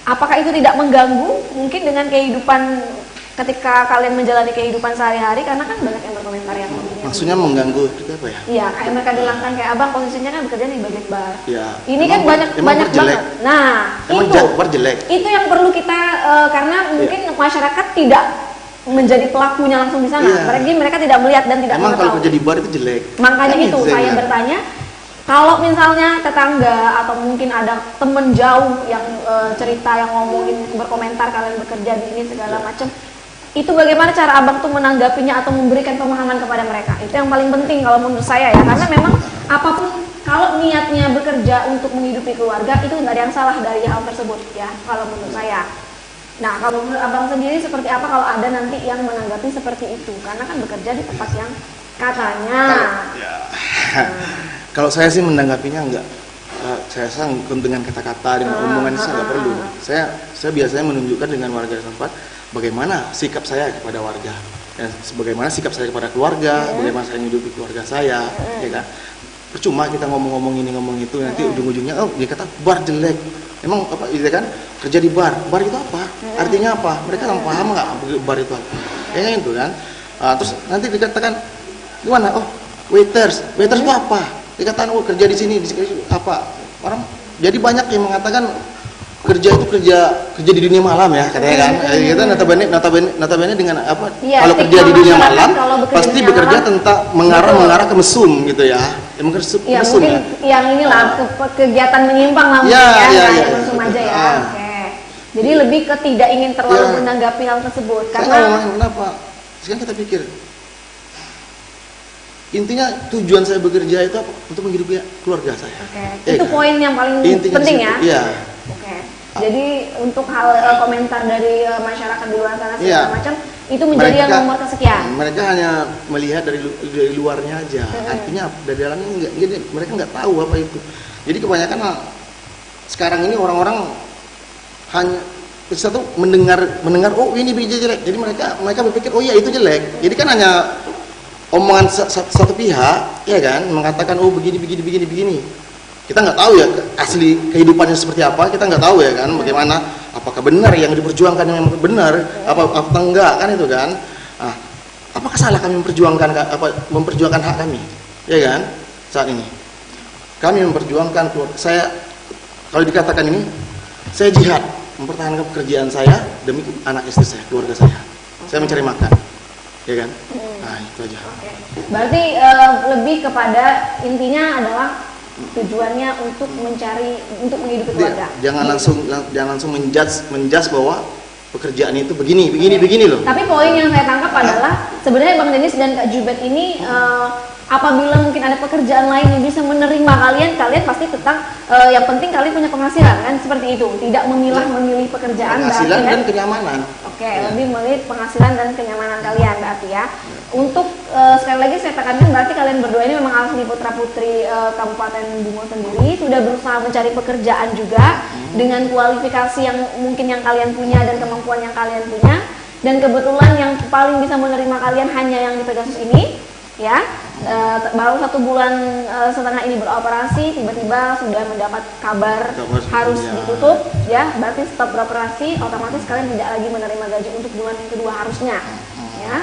Apakah itu tidak mengganggu mungkin dengan kehidupan ketika kalian menjalani kehidupan sehari-hari? Karena kan banyak yang berkomentar yang begini Maksudnya mengganggu seperti apa ya? Iya, kayak mereka dilangkan kayak abang posisinya kan bekerja di bagian bar. Ya. Ini kan emang banyak banget. jelek. Nah, Emang bar jelek. itu yang perlu kita karena mungkin masyarakat tidak menjadi pelakunya langsung di sana. Iya. Mereka tidak melihat dan tidak Emang kalau mengetahui. kerja di bar itu jelek. Makanya Kan itu jelek, saya ya? bertanya, kalau misalnya tetangga atau mungkin ada temen jauh yang cerita, yang ngomongin, berkomentar kalian bekerja di ini segala macam, itu bagaimana cara abang tuh menanggapinya atau memberikan pemahaman kepada mereka? Itu yang paling penting kalau menurut saya ya, karena memang apapun kalau niatnya bekerja untuk menghidupi keluarga itu nggak ada yang salah dari hal tersebut ya, kalau menurut saya. Nah, kalau menurut abang sendiri seperti apa kalau ada nanti yang menanggapi seperti itu? Karena kan bekerja di tempat yang katanya. Kalau saya sih menanggapinya enggak. Saya sangkut dengan kata-kata, dengan omongan saya nggak perlu. Saya biasanya menunjukkan dengan warga setempat bagaimana sikap saya kepada warga, dan bagaimana sikap saya kepada keluarga, bagaimana saya menghidupi keluarga saya, ya kan. Percuma kita ngomong ini ngomong itu, nanti ujung-ujungnya dia kata bar jelek. Emang apa itu kan kerja di bar itu apa? Artinya apa? Mereka nggak paham nggak bar itu apa? Kayaknya itu kan. Terus nanti dikatakan gimana? Oh waiters itu apa? Dikatakan oh kerja di sini apa? Orang jadi banyak yang mengatakan kerja itu kerja di dunia malam ya katanya kan. Kita notabene dengan apa? Ya, kalau kerja di dunia malam pasti dunia bekerja malam, tentang mengarah ke mesum gitu ya. Mesum mungkin ya. Yang inilah kegiatan menyimpang lah mungkin kayak mesum aja ya. Oke. Jadi lebih ke tidak ingin terlalu menanggapi hal tersebut karena kenapa? Sekarang kita pikir intinya tujuan saya bekerja itu apa? Untuk menghidupi keluarga saya. Itu poin yang paling penting ya. Iya. Jadi untuk hal komentar dari masyarakat di luar sana segala macam itu menjadi yang nomor kesekian. Mereka hanya melihat dari luarnya aja. Artinya dari dalamnya mereka nggak tahu apa itu. Jadi kebanyakan sekarang ini orang-orang hanya satu mendengar oh ini biji jelek. Jadi mereka berpikir oh iya itu jelek. Jadi kan hanya omongan satu pihak ya kan mengatakan oh begini. Kita nggak tahu ya asli kehidupannya seperti apa, kita nggak tahu ya kan bagaimana, apakah benar yang diperjuangkan yang benar apa enggak kan itu kan. Apakah salah kami memperjuangkan hak kami ya kan saat ini kami memperjuangkan saya kalau dikatakan ini saya jihad mempertahankan pekerjaan saya demi anak istri saya, keluarga saya mencari makan ya kan. Itu aja. Berarti lebih kepada intinya adalah tujuannya untuk menghidupi keluarga. Jangan langsung menjudge bahwa pekerjaan itu begini loh. Tapi poin yang saya tangkap adalah sebenarnya Bang Denis dan Kak Jubet ini apabila mungkin ada pekerjaan lain yang bisa menerima kalian pasti tetap yang penting kalian punya penghasilan kan seperti itu, tidak memilih pekerjaan penghasilan berarti, dan kenyamanan. Lebih memilih penghasilan dan kenyamanan kalian berarti ya. Untuk sekali lagi saya tekankan berarti kalian berdua ini memang asli putra putri Kabupaten Bungo sendiri sudah berusaha mencari pekerjaan juga dengan kualifikasi yang mungkin yang kalian punya dan kemampuan yang kalian punya, dan kebetulan yang paling bisa menerima kalian hanya yang di Pegasus ini ya. Baru 1 bulan setengah ini beroperasi tiba-tiba sudah mendapat kabar harus ditutup ya, berarti stop beroperasi otomatis kalian tidak lagi menerima gaji untuk bulan yang kedua harusnya ya.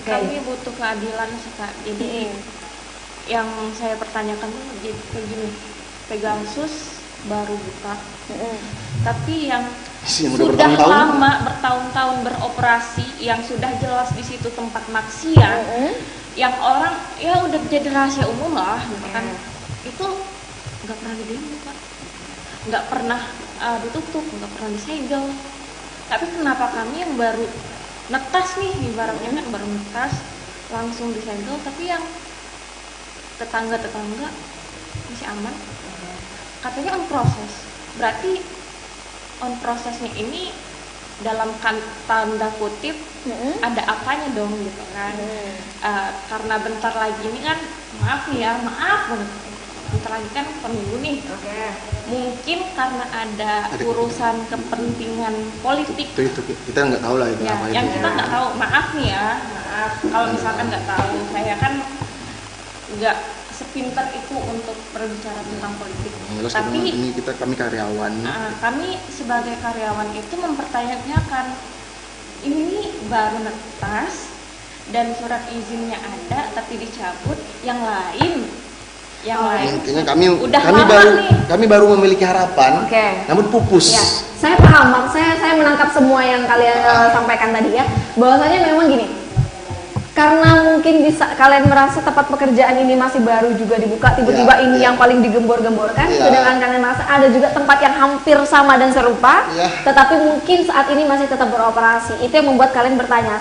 Kami butuh keadilan sih Kak. Jadi yang saya pertanyakan tuh begini, Pegasus baru buka, tapi yang sudah lama bertahun-tahun beroperasi, yang sudah jelas di situ tempat maksiat, yang orang ya udah jadi rahasia umum lah, gitu kan, itu nggak pernah didemo Pak, nggak pernah ditutup, nggak pernah disegel. Tapi kenapa kami yang baru netas nih, ibaratnya kan baru netas langsung disegel, tapi yang tetangga masih aman, katanya on proses. Berarti on prosesnya ini dalam tanda kutip ada apanya dong gitu kan. Karena bentar lagi ini kan maaf banget, bentar lagi kan pemilu nih. Mungkin karena ada urusan kepentingan politik itu kita nggak tahu lah itu ya, apa yang itu. kita nggak tahu, maaf kalau misalkan nggak tahu. Saya kan nggak sepinter itu untuk berbicara tentang politik. Tapi kami karyawan. Kami sebagai karyawan itu mempertanyakan ini baru netas dan surat izinnya ada tapi dicabut, yang lain Intinya kami udah kami lama baru nih. kami baru memiliki harapan, Oke. namun pupus. Ya, saya paham, saya menangkap semua yang kalian sampaikan tadi ya. Bahwasanya memang gini, karena mungkin bisa kalian merasa tempat pekerjaan ini masih baru juga dibuka, tiba-tiba Ya, ini ya. yang paling digembor-gemborkan, Ya. sedangkan kalian merasa ada juga tempat yang hampir sama dan serupa, Ya. tetapi mungkin saat ini masih tetap beroperasi. Itu yang membuat kalian bertanya,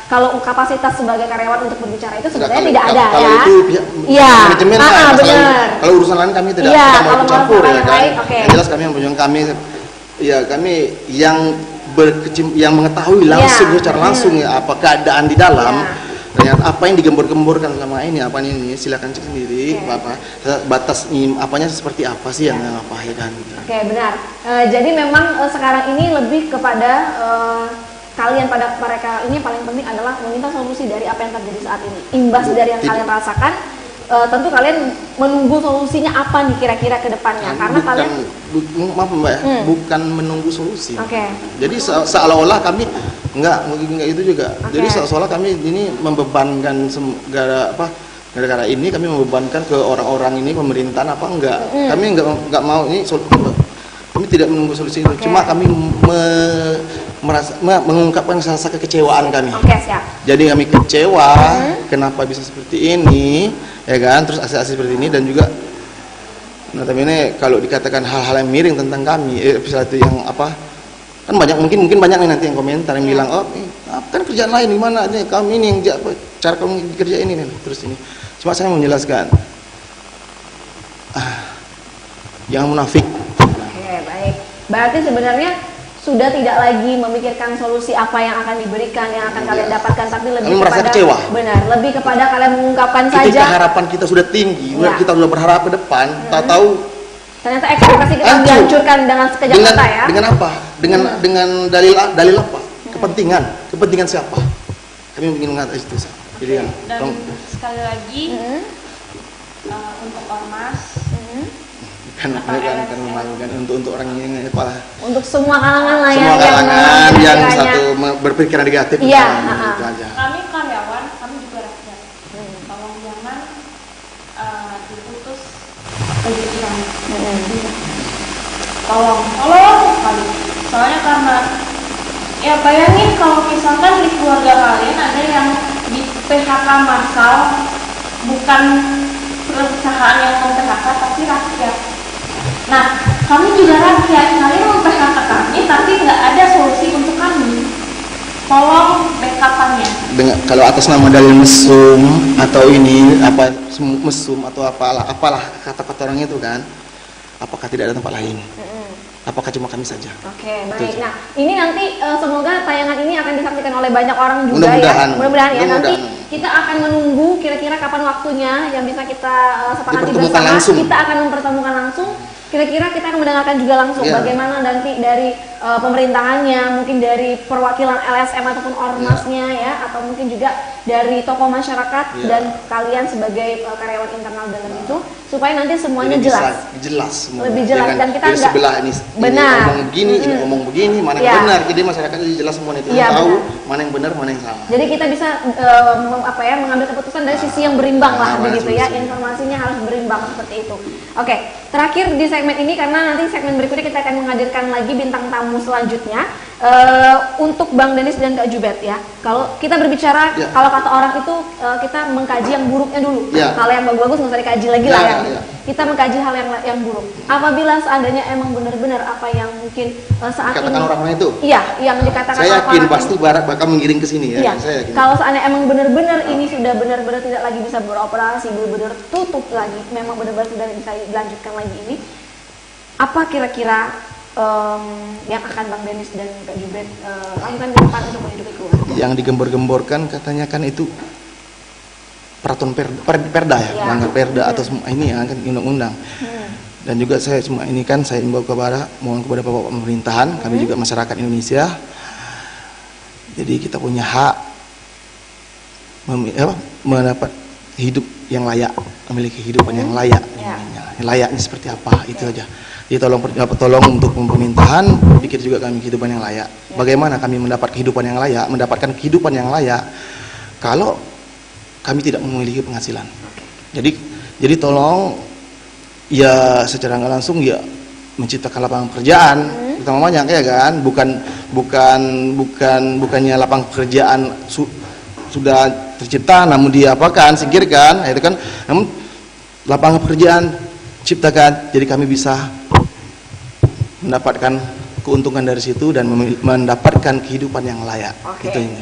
kalau kapasitas sebagai karyawan untuk berbicara itu sebenarnya tidak ada kalau ya. itu pihak Iya. manajemen lah, masalah- Benar. kalau urusan lain kami tidak Iya, mau kalau ikut campur masalah ya yang kan. lain, oke. Yang jelas kami kami yang yang mengetahui langsung Iya. secara langsung ya apa keadaan di dalam. Iya. Ternyata apa yang digembor-gemborkan selama ini apa ini silakan cek sendiri Oke. apa batas apanya seperti apa sih yang apa ya kan. Oke, benar. Jadi memang sekarang ini lebih kepada kalian pada mereka ini paling penting adalah meminta solusi dari apa yang terjadi saat ini. Imbas dari yang kalian rasakan, tentu kalian menunggu solusinya apa nih kira-kira ke depannya. Karena kalian Maaf Mbak ya, bukan menunggu solusi. Oke. Jadi seolah-olah kami enggak itu juga. Oke. Jadi seolah kami ini membebankan gara-gara ini kami membebankan ke orang-orang ini pemerintahan apa enggak. Kami enggak mau ini kami tidak menunggu solusi itu. Oke. Cuma kami mengungkapkan rasa kekecewaan kami. Oke, siap. Jadi kami kecewa kenapa bisa seperti ini, ya kan? Terus aksi-aksi seperti ini dan juga notabene kalau dikatakan hal-hal yang miring tentang kami, episode yang apa? Kan mungkin banyak nih nanti yang komentar yang bilang, "Oh, kan kerjaan lain gimana nih? Kami ini yang cara kamu kerja ini nih." Terus ini. Cuma saya mau menjelaskan. Jangan munafik. Oke, baik. Berarti sebenarnya sudah tidak lagi memikirkan solusi apa yang akan diberikan, yang akan kalian dapatkan, tapi lebih Kami merasa kepada kecewa. benar, lebih kepada kalian mengungkapkan Ketika saja. harapan kita sudah tinggi, Ya. kita sudah berharap ke depan, tak tahu Ternyata ekspektasi kita hancur. dihancurkan dengan sekejap dengan mata ya. dengan apa? Dengan dalil apa? Kepentingan siapa? Kami ingin mengatakan itu. Jadi ya, Dan tolong- sekali lagi untuk ormas kan untuk orang yang kepala Untuk semua kalangan lah semua yang kalangan yang kiranya- satu berpikiran negatif Iya, tentang itu aja. kami karyawan, kami juga rakyat. Tolong jangan diputus rezeki kami. Tolong sekali. Soalnya karena ya bayangin kalau misalkan di keluarga kalian ada yang di PHK massal, bukan perusahaan yang mem-PHK tapi rakyat. Nah, kami juga rakyat, kalian mem-PHK kami tapi nggak ada solusi untuk kami. Tolong backup-annya. Kalau atas nama dalil mesum atau ini apa mesum atau apalah kata-kata orang itu kan, apakah tidak ada tempat lain? Apakah cuma kami saja? Oke, baik. Nah, ini nanti semoga tayangan ini akan disaksikan oleh banyak orang juga Mudah-mudahan. ya. Mudah-mudahan ya. Nanti Mudah-mudahan. kita akan menunggu kira-kira kapan waktunya yang bisa kita sepakati Dipertemukan bersama. langsung. Kita akan mempertemukan langsung. Kira-kira kita akan mendengarkan juga langsung Iya. bagaimana nanti dari pemerintahannya, mungkin dari perwakilan LSM ataupun ormasnya ya, atau mungkin juga dari tokoh masyarakat Iya. dan kalian sebagai karyawan internal dalam itu, supaya nanti semuanya Jadi bisa jelas. jelas semua. Lebih jelas, Jangan dan kita dari nggak- sebelah ini Benar. ngomong begini, ini ngomong begini, mana Iya. yang benar. Jadi masyarakat jadi jelas semua itu Iya, tahu benar. mana yang benar, mana yang salah. Jadi kita bisa mengambil keputusan dari sisi yang berimbang lah Mana begitu ya. solusinya. Informasinya harus berimbang seperti itu. Oke, terakhir di segmen ini karena nanti segmen berikutnya kita akan menghadirkan lagi bintang tamu selanjutnya untuk Bang Denis dan Kak Jubet ya. Kalau kita berbicara, Ya. kalau kata orang itu kita mengkaji yang buruknya dulu. Ya. Hal yang bagus nggak usah dikaji lagi lah Ya, ya. ya. Kita mengkaji hal yang buruk. Apabila seandainya emang benar-benar apa yang mungkin saat Katakan ini orang-orang itu. iya, yang dikatakan Saya yakin orang-orang pasti barat bakal mengiring ke sini ya. Iya, Saya yakin. kalau seandainya emang benar-benar ini sudah benar-benar tidak lagi bisa beroperasi, benar-benar tutup lagi, memang benar-benar sudah bisa dilanjutkan lagi ini, apa kira-kira yang akan Bang Denis dan Kak Jubet lakukan ke depan untuk menghidupi keluarga? Yang digembor-gemborkan katanya kan itu peraturan perda ya, Iya. melanggar perda atau semua ini ya kan undang-undang. Dan juga saya cuma ini kan saya imbau mohon kepada Bapak pemerintahan, kami juga masyarakat Indonesia. Jadi kita punya hak mendapat hidup yang layak, memiliki kehidupan yang layak. Ya. Layaknya seperti apa itu aja. Jadi tolong untuk pemerintahan pikir juga kami kehidupan yang layak. Bagaimana kami mendapat kehidupan yang layak, mendapatkan kehidupan yang layak kalau kami tidak memiliki penghasilan. Jadi tolong ya secara nggak langsung ya menciptakan lapangan pekerjaan, utamanya ya kan, bukannya lapangan pekerjaan sudah tercipta namun diapakan, singkirkan, itu kan, namun lapangan pekerjaan ciptakan, jadi kami bisa mendapatkan keuntungan dari situ dan mendapatkan kehidupan yang layak. Gitu ini.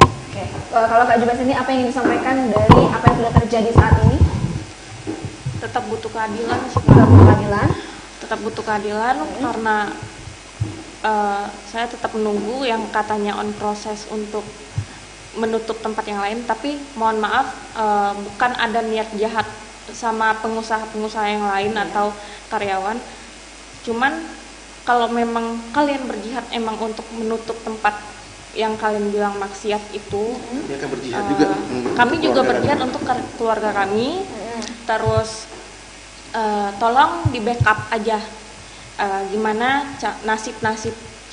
Kalau Kak Jubat ini apa yang ingin disampaikan dari apa yang sudah terjadi saat ini? Tetap butuh keadilan sih. Tetap butuh keadilan karena saya tetap menunggu yang katanya on proses untuk menutup tempat yang lain, tapi mohon maaf bukan ada niat jahat sama pengusaha-pengusaha yang lain atau karyawan, cuman kalau memang kalian berjihad emang untuk menutup tempat yang kalian bilang maksiat itu, mereka berjihad juga. Kami juga berjihad untuk keluarga kami. Terus tolong di backup aja gimana nasib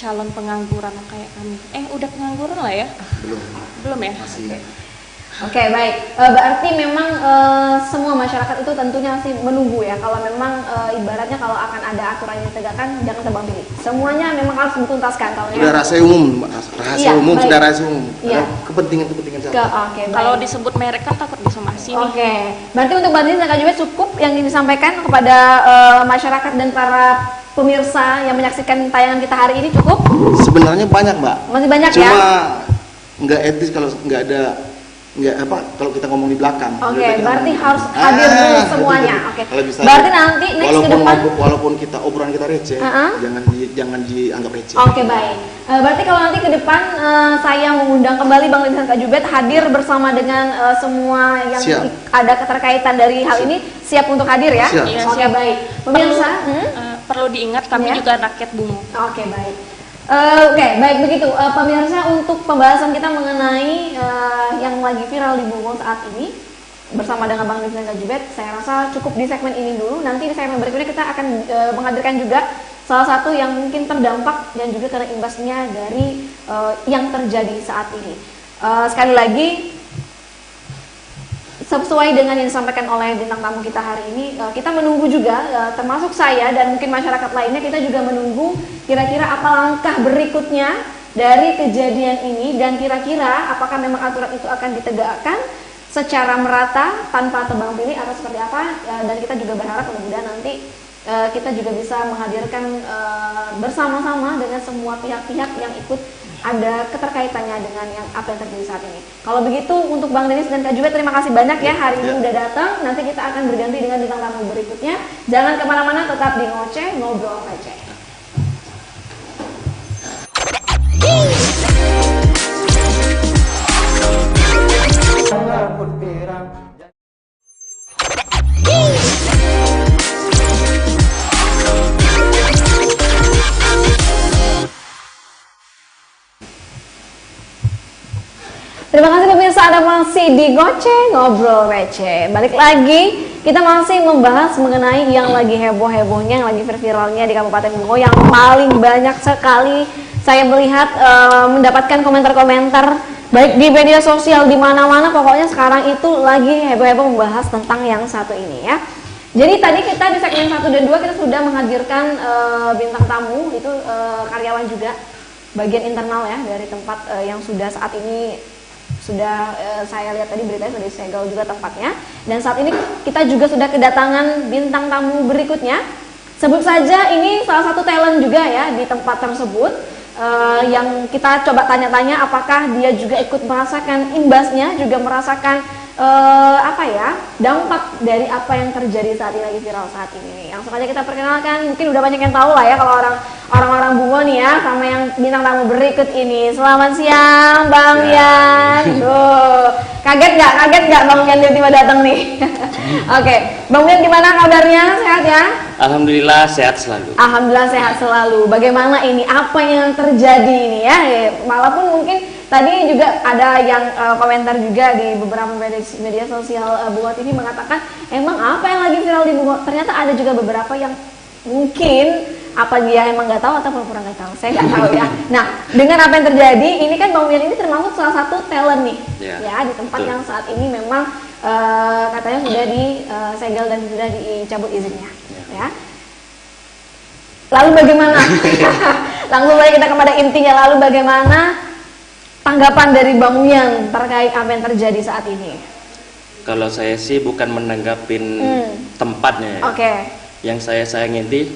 calon pengangguran kayak kami. Udah pengangguran lah ya? Belum ya? Masih. Oke, baik. Berarti memang semua masyarakat itu tentunya masih menunggu ya. Kalau memang ibaratnya kalau akan ada aturan yang ditegakkan, jangan tebang pilih. Semuanya memang harus dituntaskan. Sudah rahasia umum, sudah rahasia umum. Iya. Kepentingan siapa? Kalau disebut merek kan takut disomasi. Oke. Berarti untuk Mbak Denis dan Kak Jubat cukup yang disampaikan kepada masyarakat dan para pemirsa yang menyaksikan tayangan kita hari ini cukup? Sebenarnya banyak, Mbak. Masih banyak ya? Cuma nggak etis kalau kalau kita ngomong di belakang. Berarti harus hadir dulu semuanya. Berarti nanti next ke depan walaupun obrolan kita receh, jangan dianggap receh. Baik. Berarti kalau nanti ke depan saya mengundang kembali Bang Denis dan Kak Jubat hadir bersama dengan semua yang ada keterkaitan dari hal ini, siap untuk hadir ya? Siap. Baik. Pemirsa, perlu diingat kami juga rakyat Bungo. Baik. Baik begitu. Pemirsa, untuk pembahasan kita mengenai yang lagi viral di Bungo saat ini bersama dengan Bang Denis dan Kak Jubat, saya rasa cukup di segmen ini dulu. Nanti di segmen berikutnya kita akan menghadirkan juga salah satu yang mungkin terdampak dan juga kena imbasnya dari yang terjadi saat ini. Sekali lagi, sesuai dengan yang disampaikan oleh bintang tamu kita hari ini, kita menunggu juga, termasuk saya dan mungkin masyarakat lainnya, kita juga menunggu kira-kira apa langkah berikutnya dari kejadian ini, dan kira-kira apakah memang aturan itu akan ditegakkan secara merata tanpa tebang pilih atau seperti apa. Dan kita juga berharap mudah-mudahan nanti kita juga bisa menghadirkan bersama-sama dengan semua pihak-pihak yang ikut ada keterkaitannya dengan yang apa yang terjadi saat ini. Kalau begitu untuk Bang Denis dan Kak Jubat, terima kasih banyak ya hari ini udah datang. Nanti kita akan berganti dengan bintang tamu berikutnya. Jangan kemana-mana, tetap di Ngoceh Ngobrol Receh. Terima kasih pemirsa, Anda masih di Ngoceh Ngobrol Receh. Balik lagi, kita masih membahas mengenai yang lagi heboh-hebohnya, yang lagi viralnya di Kabupaten Bungo, yang paling banyak sekali saya melihat mendapatkan komentar-komentar baik di media sosial, di mana-mana. Pokoknya sekarang itu lagi heboh-heboh membahas tentang yang satu ini ya. Jadi tadi kita di segmen 1 dan 2 kita sudah menghadirkan bintang tamu, itu karyawan juga, bagian internal ya dari tempat yang sudah saat ini sudah saya lihat tadi beritanya sudah disegel juga tempatnya. Dan saat ini kita juga sudah kedatangan bintang tamu berikutnya. Sebut saja ini salah satu talent juga ya di tempat tersebut, yang kita coba tanya-tanya apakah dia juga ikut merasakan imbasnya, juga merasakan dampak dari apa yang terjadi saat ini, lagi viral saat ini. Langsung aja kita perkenalkan, mungkin udah banyak yang tahu lah ya kalau orang-orang Bungo nih ya, sama yang bintang tamu berikut ini. Selamat siang Bang Yan. Kaget nggak Bang Yan tiba-tiba datang nih? Oke, Bang Yan gimana kabarnya? Sehat ya? Alhamdulillah sehat selalu. Alhamdulillah sehat selalu. Bagaimana ini? Apa yang terjadi ini ya? Walaupun mungkin tadi juga ada yang komentar juga di beberapa media sosial Bungo TV mengatakan emang apa yang lagi viral di Bungo. Ternyata ada juga beberapa yang mungkin apa dia emang nggak tahu atau pura-pura nggak tahu, saya nggak tahu ya. Nah, dengan apa yang terjadi, ini kan Bang Wian ini termasuk salah satu talent nih, ya di tempat betul. yang saat ini memang katanya sudah disegel dan sudah dicabut izinnya, ya. Lalu bagaimana? Langsung saja kita kepada intinya. Lalu bagaimana tanggapan dari Bang Wian terkait apa yang terjadi saat ini? Kalau saya sih bukan menanggapin tempatnya ya. Oke. Yang saya sayangin itu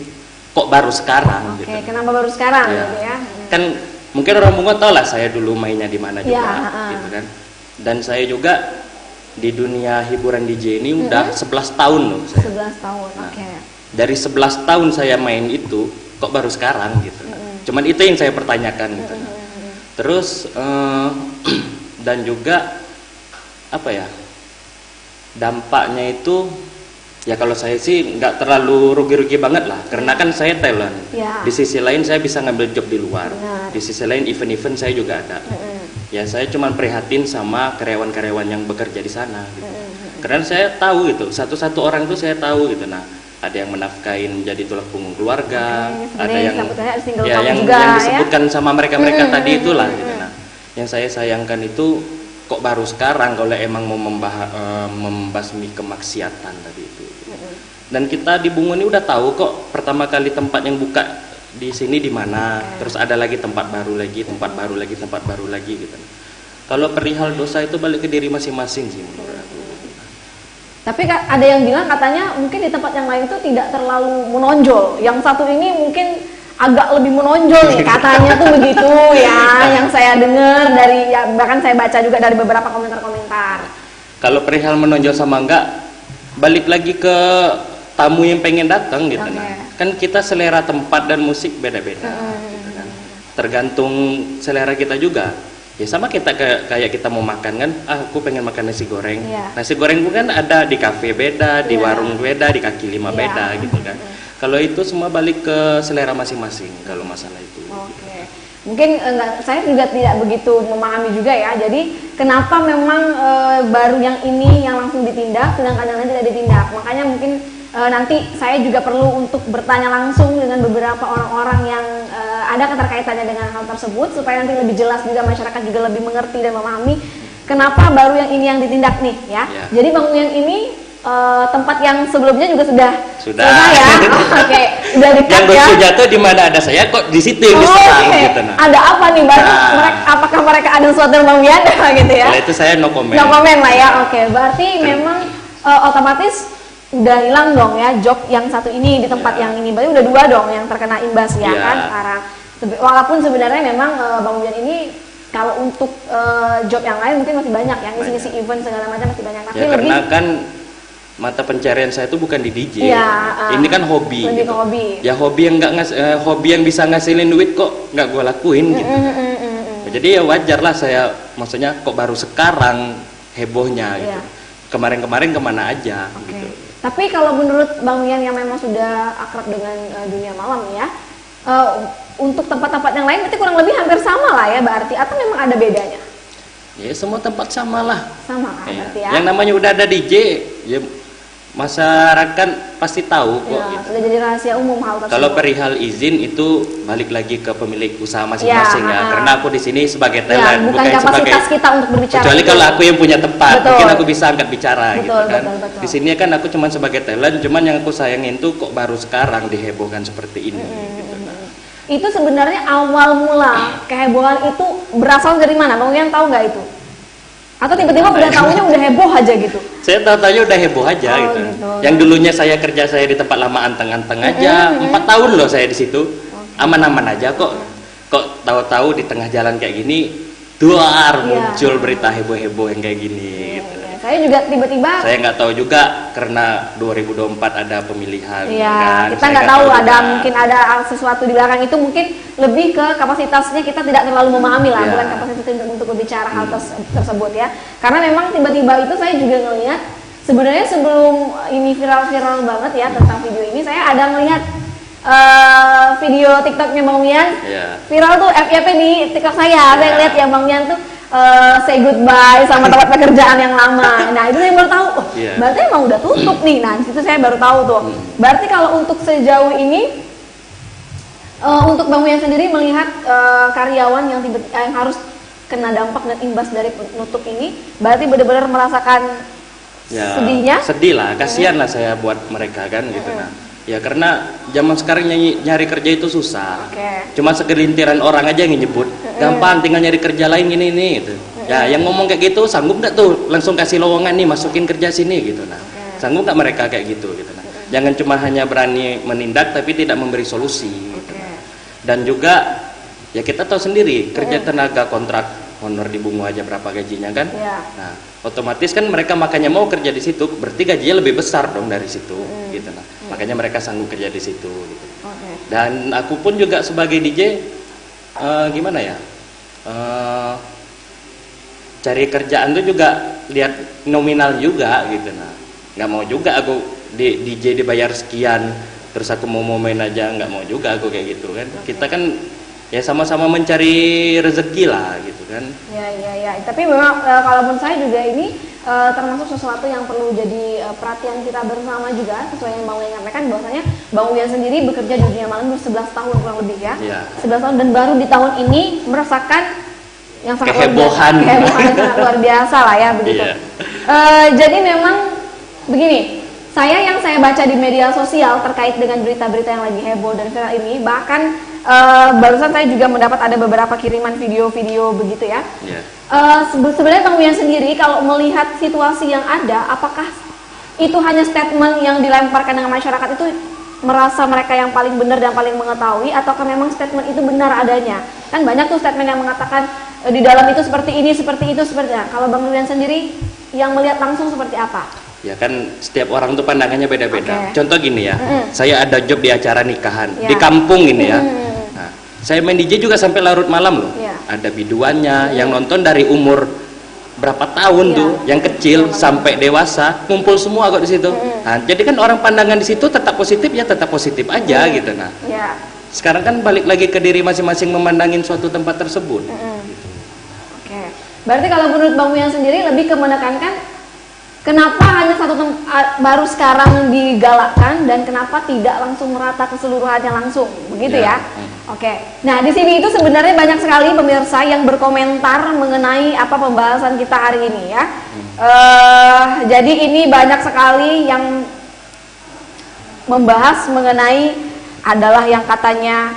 kok baru sekarang Oke, gitu. kenapa baru sekarang Ya. gitu ya? Kan mungkin orang Bunga tahu lah saya dulu mainnya di mana juga Ya, gitu kan. Dan saya juga di dunia hiburan DJ ini udah 11 tahun loh saya. 11 tahun, oke. Dari 11 tahun saya main itu kok baru sekarang gitu. Cuman itu yang saya pertanyakan gitu. Terus dan juga apa ya, dampaknya itu ya kalau saya sih nggak terlalu rugi-rugi banget lah, karena kan saya talent. Ya. Di sisi lain saya bisa ngambil job di luar. Benar. Di sisi lain event-event saya juga ada. Ya saya cuman prihatin sama karyawan-karyawan yang bekerja di sana gitu. Karena saya tahu gitu, satu-satu orang itu saya tahu gitu. Nah, ada yang menafkain jadi tulang punggung keluarga, Oke, ada yang disebutnya single ya mom yang, juga, yang ya. disebutkan sama mereka-mereka tadi itulah gitu. Nah, yang saya sayangkan itu kok baru sekarang kalau emang mau membasmi kemaksiatan tadi itu. Dan kita di Bungo ini udah tahu kok pertama kali tempat yang buka di sini di mana, terus ada lagi tempat baru lagi, tempat baru lagi, tempat baru lagi gitu. Kalau perihal dosa itu balik ke diri masing-masing sih menurut aku. Tapi ada yang bilang katanya mungkin di tempat yang lain itu tidak terlalu menonjol. Yang satu ini mungkin agak lebih menonjol nih, katanya tuh begitu ya, yang saya dengar dari ya, bahkan saya baca juga dari beberapa komentar-komentar. Kalau perihal menonjol sama enggak, balik lagi ke tamu yang pengen datang gitu. Nah, kan kita selera tempat dan musik beda-beda gitu kan. Tergantung selera kita juga. Ya sama kita kayak kita mau makan kan, aku pengen makan nasi goreng. Nasi goreng kan ada di kafe beda, di warung beda, di kaki lima beda gitu kan. Kalau itu semua balik ke selera masing-masing kalau masalah itu. Oke. Mungkin saya juga tidak begitu memahami juga ya. Jadi kenapa memang baru yang ini yang langsung ditindak, sedangkan yang lain tidak ditindak. Makanya mungkin nanti saya juga perlu untuk bertanya langsung dengan beberapa orang-orang yang ada keterkaitannya dengan hal tersebut supaya nanti lebih jelas juga, masyarakat juga lebih mengerti dan memahami kenapa baru yang ini yang ditindak nih ya. Jadi Bang Wian ini tempat yang sebelumnya juga sudah ya. Oke, udah dekat yang ya. Yang jatuh di mana ada saya kok di situ yang diserang gitu. Nah. Ada apa nih berarti apakah mereka ada sesuatu yang Bang Wian gitu ya? Kalau itu saya no comment. No comment lah ya. Oke, berarti memang otomatis udah hilang dong ya job yang satu ini di tempat yang ini. Berarti udah dua dong yang terkena imbas ya kan sekarang. Walaupun sebenarnya memang Bang Wian ini kalau untuk job yang lain mungkin masih banyak yang isi-isi event segala macam masih banyak. Tapi ya, lebih karena kan mata pencarian saya itu bukan di DJ. Ini kan hobi. Lebih gitu. ke hobi. Ya hobi yang hobi yang bisa ngasilin duit kok nggak gue lakuin gitu. Jadi ya wajar lah saya, maksudnya kok baru sekarang hebohnya gitu. Kemarin-kemarin kemana aja gitu. Tapi kalau menurut Bang Wian yang memang sudah akrab dengan dunia malam ya, untuk tempat-tempat yang lain berarti kurang lebih hampir sama lah ya berarti, atau memang ada bedanya? Ya semua tempat sama lah. Sama kan berarti ya. Yang namanya udah ada DJ, ya masyarakat pasti tahu kok. Ya, gitu. udah jadi rahasia umum hal tersebut. Kalau perihal izin itu balik lagi ke pemilik usaha masing-masing ya. Karena aku di sini sebagai talent, bukan kapasitas kita untuk berbicara. Kecuali kalau aku yang punya tempat, mungkin aku bisa angkat bicara gitu kan. Betul. Di sini kan aku cuma sebagai talent, cuman yang aku sayangin tuh kok baru sekarang dihebohkan seperti ini. Gitu. Itu sebenarnya awal mula kehebohan itu berasal dari mana? Bang Wian tahu nggak itu? Atau tiba-tiba udah tahunya udah heboh aja gitu? Saya tahu-tahunya udah heboh aja gitu. Yang dulunya saya kerja saya di tempat lama anteng-anteng aja, 4 tahun loh saya di situ, aman-aman aja kok. Kok tahu-tahu di tengah jalan kayak gini, muncul berita heboh-heboh yang kayak gini. Gitu. Saya juga tiba-tiba. Saya nggak tahu juga karena 2024 ada pemilihan. Iya, kan? kita nggak tahu ada mungkin ada sesuatu di belakang itu, mungkin lebih ke kapasitasnya kita tidak terlalu memahami lah, bukan kapasitas untuk berbicara hal tersebut ya. Karena memang tiba-tiba itu saya juga ngelihat sebenarnya sebelum ini viral-viral banget ya tentang video ini, saya ada melihat video TikToknya Bang Wian viral tuh FYP di TikTok saya lihat ya Bang Wian tuh say goodbye sama tempat pekerjaan yang lama. Nah itu saya baru tahu, berarti emang udah tutup nih. Nah situ saya baru tahu tuh. Berarti kalau untuk sejauh ini Untuk Bang Uyan sendiri melihat karyawan yang yang harus kena dampak dan imbas dari penutup ini, berarti benar-benar merasakan Ya, sedihnya? sedih lah, kasihan lah saya buat mereka kan gitu. Nah, ya karena zaman sekarang nyari kerja itu susah. Cuma segelintiran orang aja yang nyebut, gampang tinggal nyari kerja lain ini gitu. Ya, yang ngomong kayak gitu sanggup nggak tuh langsung kasih lowongan nih, masukin kerja sini gitu. Nah, sanggup nggak mereka kayak gitu gitu. Nah, jangan cuma hanya berani menindak tapi tidak memberi solusi. Gitu. Dan juga ya kita tahu sendiri kerja tenaga kontrak honor di Bungo aja berapa gajinya kan? Nah, otomatis kan mereka makanya mau kerja di situ, berarti gajinya lebih besar dong dari situ, gitu. Nah, makanya mereka sanggup kerja di situ. Gitu. Dan aku pun juga sebagai DJ, gimana ya? Cari kerjaan tuh juga lihat nominal juga, gitu. Nah, nggak mau juga aku DJ dibayar sekian, terus aku mau main aja, nggak mau juga aku kayak gitu kan. Kita kan ya sama-sama mencari rezeki lah gitu kan. Ya. Tapi memang kalau menurut saya juga ini termasuk sesuatu yang perlu jadi perhatian kita bersama juga, sesuai yang Bang Uyan nyampaikan bahwasanya Bang Uyan sendiri bekerja di dunia malam 11 tahun kurang lebih ya. 11 tahun dan baru di tahun ini merasakan yang sangat kehebohan yang sangat luar biasa lah ya begitu. Jadi memang begini, yang saya baca di media sosial terkait dengan berita-berita yang lagi heboh dan viral ini, bahkan barusan saya juga mendapat ada beberapa kiriman video-video begitu ya. Sebenarnya Bang Uyan sendiri kalau melihat situasi yang ada, apakah itu hanya statement yang dilemparkan dengan masyarakat itu merasa mereka yang paling benar dan paling mengetahui, ataukah memang statement itu benar adanya? Kan banyak tuh statement yang mengatakan di dalam itu seperti ini, seperti itu, seperti itu. Kalau Bang Uyan sendiri yang melihat langsung seperti apa? Ya kan setiap orang tuh pandangannya beda-beda. Contoh gini ya, saya ada job di acara nikahan di kampung ini ya. Nah, saya main DJ juga sampai larut malam loh. Ada biduannya yang nonton dari umur berapa tahun tuh, yang kecil sampai dewasa ngumpul semua kok di situ. Nah, jadi kan orang pandangan di situ tetap positif ya tetap positif aja gitu. Nah, sekarang kan balik lagi ke diri masing-masing memandangin suatu tempat tersebut. Berarti kalau menurut Bang Uyan sendiri lebih ke menekankan kenapa hanya satu baru sekarang digalakkan dan kenapa tidak langsung merata keseluruhannya langsung, begitu ya? Nah di sini itu sebenarnya banyak sekali pemirsa yang berkomentar mengenai apa pembahasan kita hari ini ya. Jadi ini banyak sekali yang membahas mengenai adalah yang katanya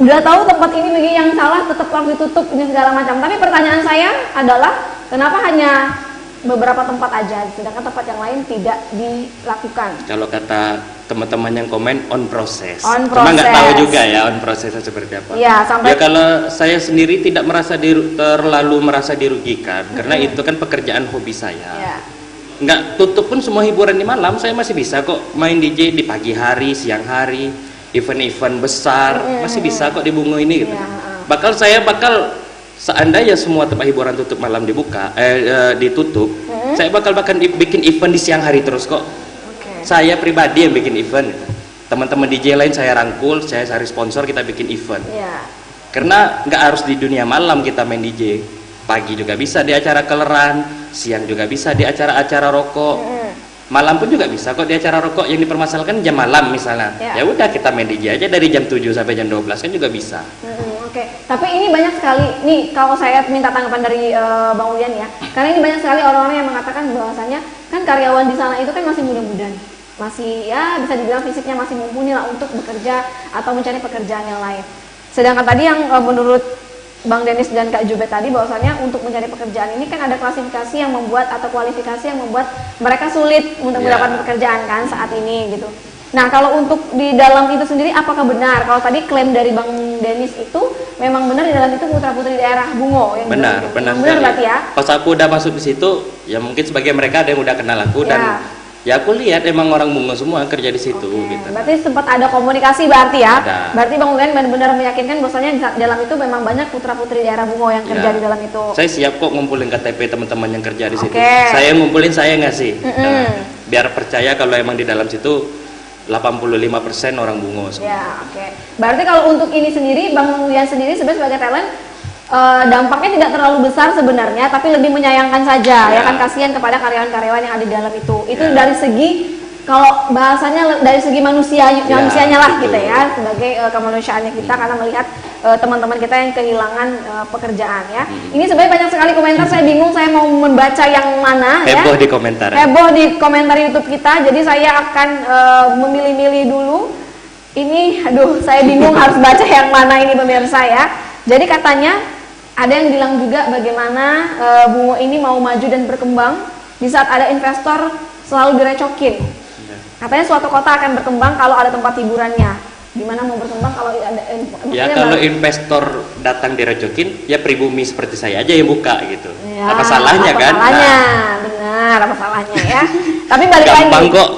udah tahu tempat ini begini yang salah tetap harus ditutup ini segala macam. Tapi pertanyaan saya adalah kenapa hanya beberapa tempat aja, sedangkan tempat yang lain tidak dilakukan? Kalau kata teman-teman yang komen on proses. Cuma nggak tahu juga ya on prosesnya seperti apa. Ya kalau saya sendiri tidak terlalu merasa dirugikan karena itu kan pekerjaan hobi saya. Nggak tutup pun semua hiburan di malam, saya masih bisa kok main DJ di pagi hari, siang hari, event-event besar masih bisa kok di Bungo ini gitu. Saya bakal seandainya semua tempat hiburan tutup malam ditutup, saya bakal bikin event di siang hari terus kok. Saya pribadi yang bikin event. Teman-teman DJ lain saya rangkul, saya cari sponsor, kita bikin event. Karena nggak harus di dunia malam kita main DJ. Pagi juga bisa di acara keleran, siang juga bisa di acara-acara rokok. Malam pun juga bisa kok di acara rokok yang dipermasalahkan jam malam misalnya. Ya udah kita main DJ aja dari jam 7 sampai jam 12 kan juga bisa. Tapi ini banyak sekali nih kalau saya minta tanggapan dari Bang Uyan ya. Karena ini banyak sekali orang-orang yang mengatakan bahwasanya kan karyawan di sana itu kan masih muda-muda nih. Masih ya bisa dibilang fisiknya masih mumpuni lah untuk bekerja atau mencari pekerjaan yang lain. Sedangkan tadi yang menurut Bang Dennis dan Kak Jubet tadi bahwasanya untuk mencari pekerjaan ini kan ada klasifikasi yang membuat atau kualifikasi yang membuat mereka sulit untuk mendapatkan pekerjaan kan saat ini gitu. Nah kalau untuk di dalam itu sendiri apakah benar kalau tadi klaim dari Bang Dennis itu memang benar di dalam itu putra-putri daerah Bungo yang benar berarti ya? Pas aku udah masuk di situ ya mungkin sebagai mereka ada yang udah kenal aku dan ya aku lihat emang orang Bungo semua kerja di situ gitu. Berarti sempat ada komunikasi berarti ya? Berarti Bang Uyan benar-benar meyakinkan bahwasanya di dalam itu memang banyak putra-putri daerah Bungo yang kerja di dalam itu. Saya siap kok ngumpulin KTP teman-teman yang kerja di situ. Saya ngumpulin, saya ngasih. Biar percaya kalau emang di dalam situ 85% orang Bungo semua. Berarti kalau untuk ini sendiri Bang Uyan sendiri sebagai talent dampaknya tidak terlalu besar sebenarnya, tapi lebih menyayangkan saja ya kan, kasihan kepada karyawan-karyawan yang ada di dalam itu. Itu dari segi kalau bahasanya dari segi manusianya lah gitu ya, sebagai kemanusiaannya kita, karena melihat teman-teman kita yang kehilangan pekerjaan ya. Ini sebenarnya banyak sekali komentar, saya bingung saya mau membaca yang mana. Heboh ya. di komentar. Heboh di komentar YouTube kita, jadi saya akan memilih-milih dulu. Ini, aduh, saya bingung harus baca yang mana ini pemirsa ya. Jadi katanya ada yang bilang juga bagaimana Bungo ini mau maju dan berkembang di saat ada investor selalu direcokin. Katanya suatu kota akan berkembang kalau ada tempat hiburannya. Gimana mau berkembang kalau ada ya kalau investor datang direcokin, ya pribumi seperti saya aja yang buka gitu. Ya, apa salahnya kan? Apa salahnya? Benar, apa salahnya ya. Tapi balik Gampang lagi. Kok.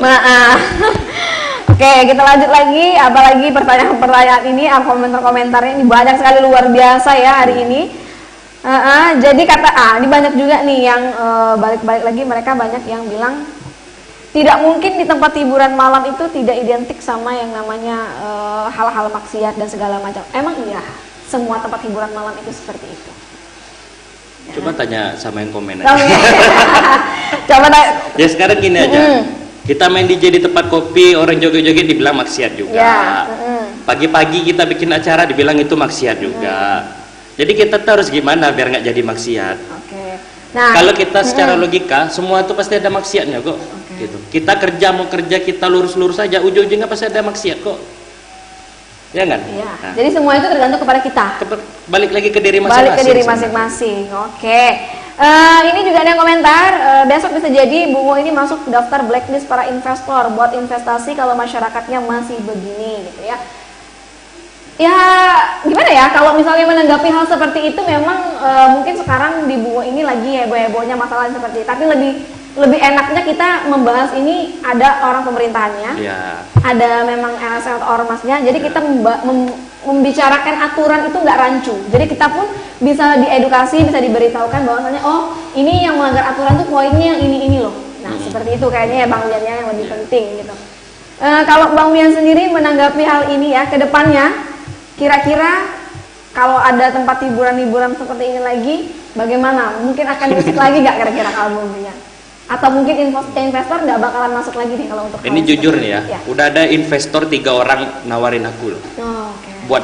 Oke, kita lanjut lagi. Apalagi pertanyaan-pertanyaan ini, komentar-komentarnya ini banyak sekali, luar biasa ya hari ini. Jadi ini banyak juga nih yang balik-balik lagi, mereka banyak yang bilang tidak mungkin di tempat hiburan malam itu tidak identik sama yang namanya hal-hal maksiat dan segala macam. Emang iya, semua tempat hiburan malam itu seperti itu. Coba tanya sama yang komen aja. Coba Ya sekarang gini aja. Kita main DJ di tempat kopi, orang joget-joget dibilang maksiat juga. Pagi-pagi kita bikin acara dibilang itu maksiat juga. Jadi kita harus gimana biar nggak jadi maksiat? Nah, kalau kita secara logika, semua itu pasti ada maksiatnya kok. Gitu. Kita mau kerja kita lurus-lurus saja, ujung-ujungnya pasti ada maksiat kok. Ya kan? Iya. Nah, jadi semua itu tergantung kepada kita. Balik lagi ke diri masing-masing. Balik ke diri masing-masing. Oke. Ini juga ada yang komentar, besok bisa jadi Bungo ini masuk daftar blacklist para investor buat investasi kalau masyarakatnya masih begini gitu ya. Ya gimana ya, kalau misalnya menanggapi hal seperti itu memang mungkin sekarang di Bungo ini lagi heboh-hebohnya masalah seperti itu, tapi lebih enaknya kita membahas ini ada orang pemerintahannya, ada memang LSM atau ormasnya, jadi kita membicarakan aturan itu nggak rancu, jadi kita pun bisa diedukasi, bisa diberitahukan bahwasanya oh ini yang melanggar aturan tuh poinnya yang ini loh. Nah seperti itu kayaknya ya Bang Wiannya yang lebih penting gitu. Kalau Bang Wian sendiri menanggapi hal ini ya ke depannya, kira-kira kalau ada tempat hiburan-hiburan seperti ini lagi, bagaimana? Mungkin akan diusik lagi nggak kira-kira kalau Bang Wian? Atau mungkin investor nggak bakalan masuk lagi nih kalau untuk ini jujur nih ya, udah ada investor 3 orang nawarin aku loh, buat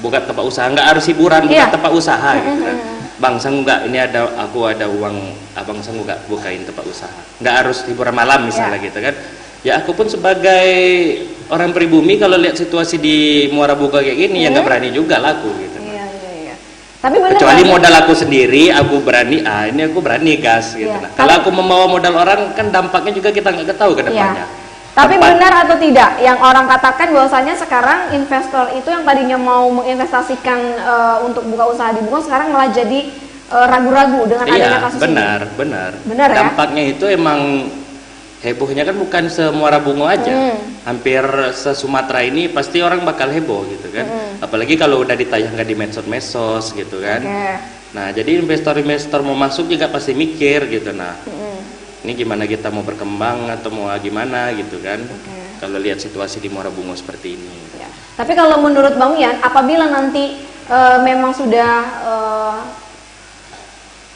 buka tempat usaha, nggak harus hiburan, buka tempat usaha gitu kan. Bang sanggup nggak, ini aku ada uang, abang sanggup nggak bukain tempat usaha, nggak harus hiburan malam misalnya gitu kan. Ya aku pun sebagai orang pribumi kalau lihat situasi di Muara Bungka kayak gini ya nggak berani juga laku gitu. Tapi bener kecuali modal aku sendiri, aku berani, ini aku berani gas gitu. Kalau aku membawa modal orang kan dampaknya juga kita nggak tahu ke depannya. Tapi benar atau tidak yang orang katakan bahwasanya sekarang investor itu yang tadinya mau menginvestasikan untuk buka usaha di Bungo sekarang malah jadi ragu-ragu dengan adanya kasus ini. Benar ya? Dampaknya itu emang hebohnya kan bukan se-Muara Bungo aja, hampir se-Sumatera ini pasti orang bakal heboh gitu kan. Apalagi kalau udah ditayangkan di medsos gitu kan. Nah jadi investor-investor mau masuk juga pasti mikir gitu. Nah ini gimana kita mau berkembang atau mau gimana gitu kan. Kalau lihat situasi di Muara Bungo seperti ini. Tapi kalau menurut Bang Wian, apabila nanti memang sudah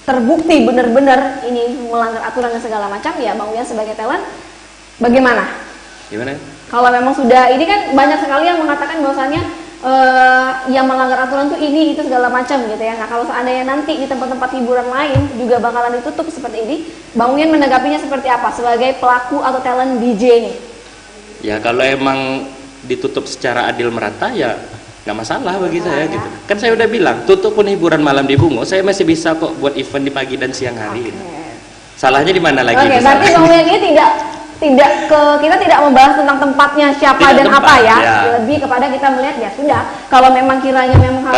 terbukti benar-benar ini melanggar aturan dan segala macam, ya Bang Wian sebagai talent bagaimana? Gimana? Kalau memang sudah, ini kan banyak sekali yang mengatakan bahwasanya yang melanggar aturan tuh ini itu segala macam gitu ya. Nah kalau seandainya nanti di tempat-tempat hiburan lain juga bakalan ditutup seperti ini, Bang Wian menanggapinya seperti apa sebagai pelaku atau talent DJ nih? Ya kalau emang ditutup secara adil merata ya nggak masalah bagi saya gitu. Kan saya udah bilang tutup pun hiburan malam di Bungo, saya masih bisa kok buat event di pagi dan siang hari. Gitu. Salahnya di mana lagi? Berarti Bang Wian ini kita tidak membahas tentang tempatnya siapa dan apa ya. Lebih kepada kita melihat ya sudah. Kalau memang kiranya memang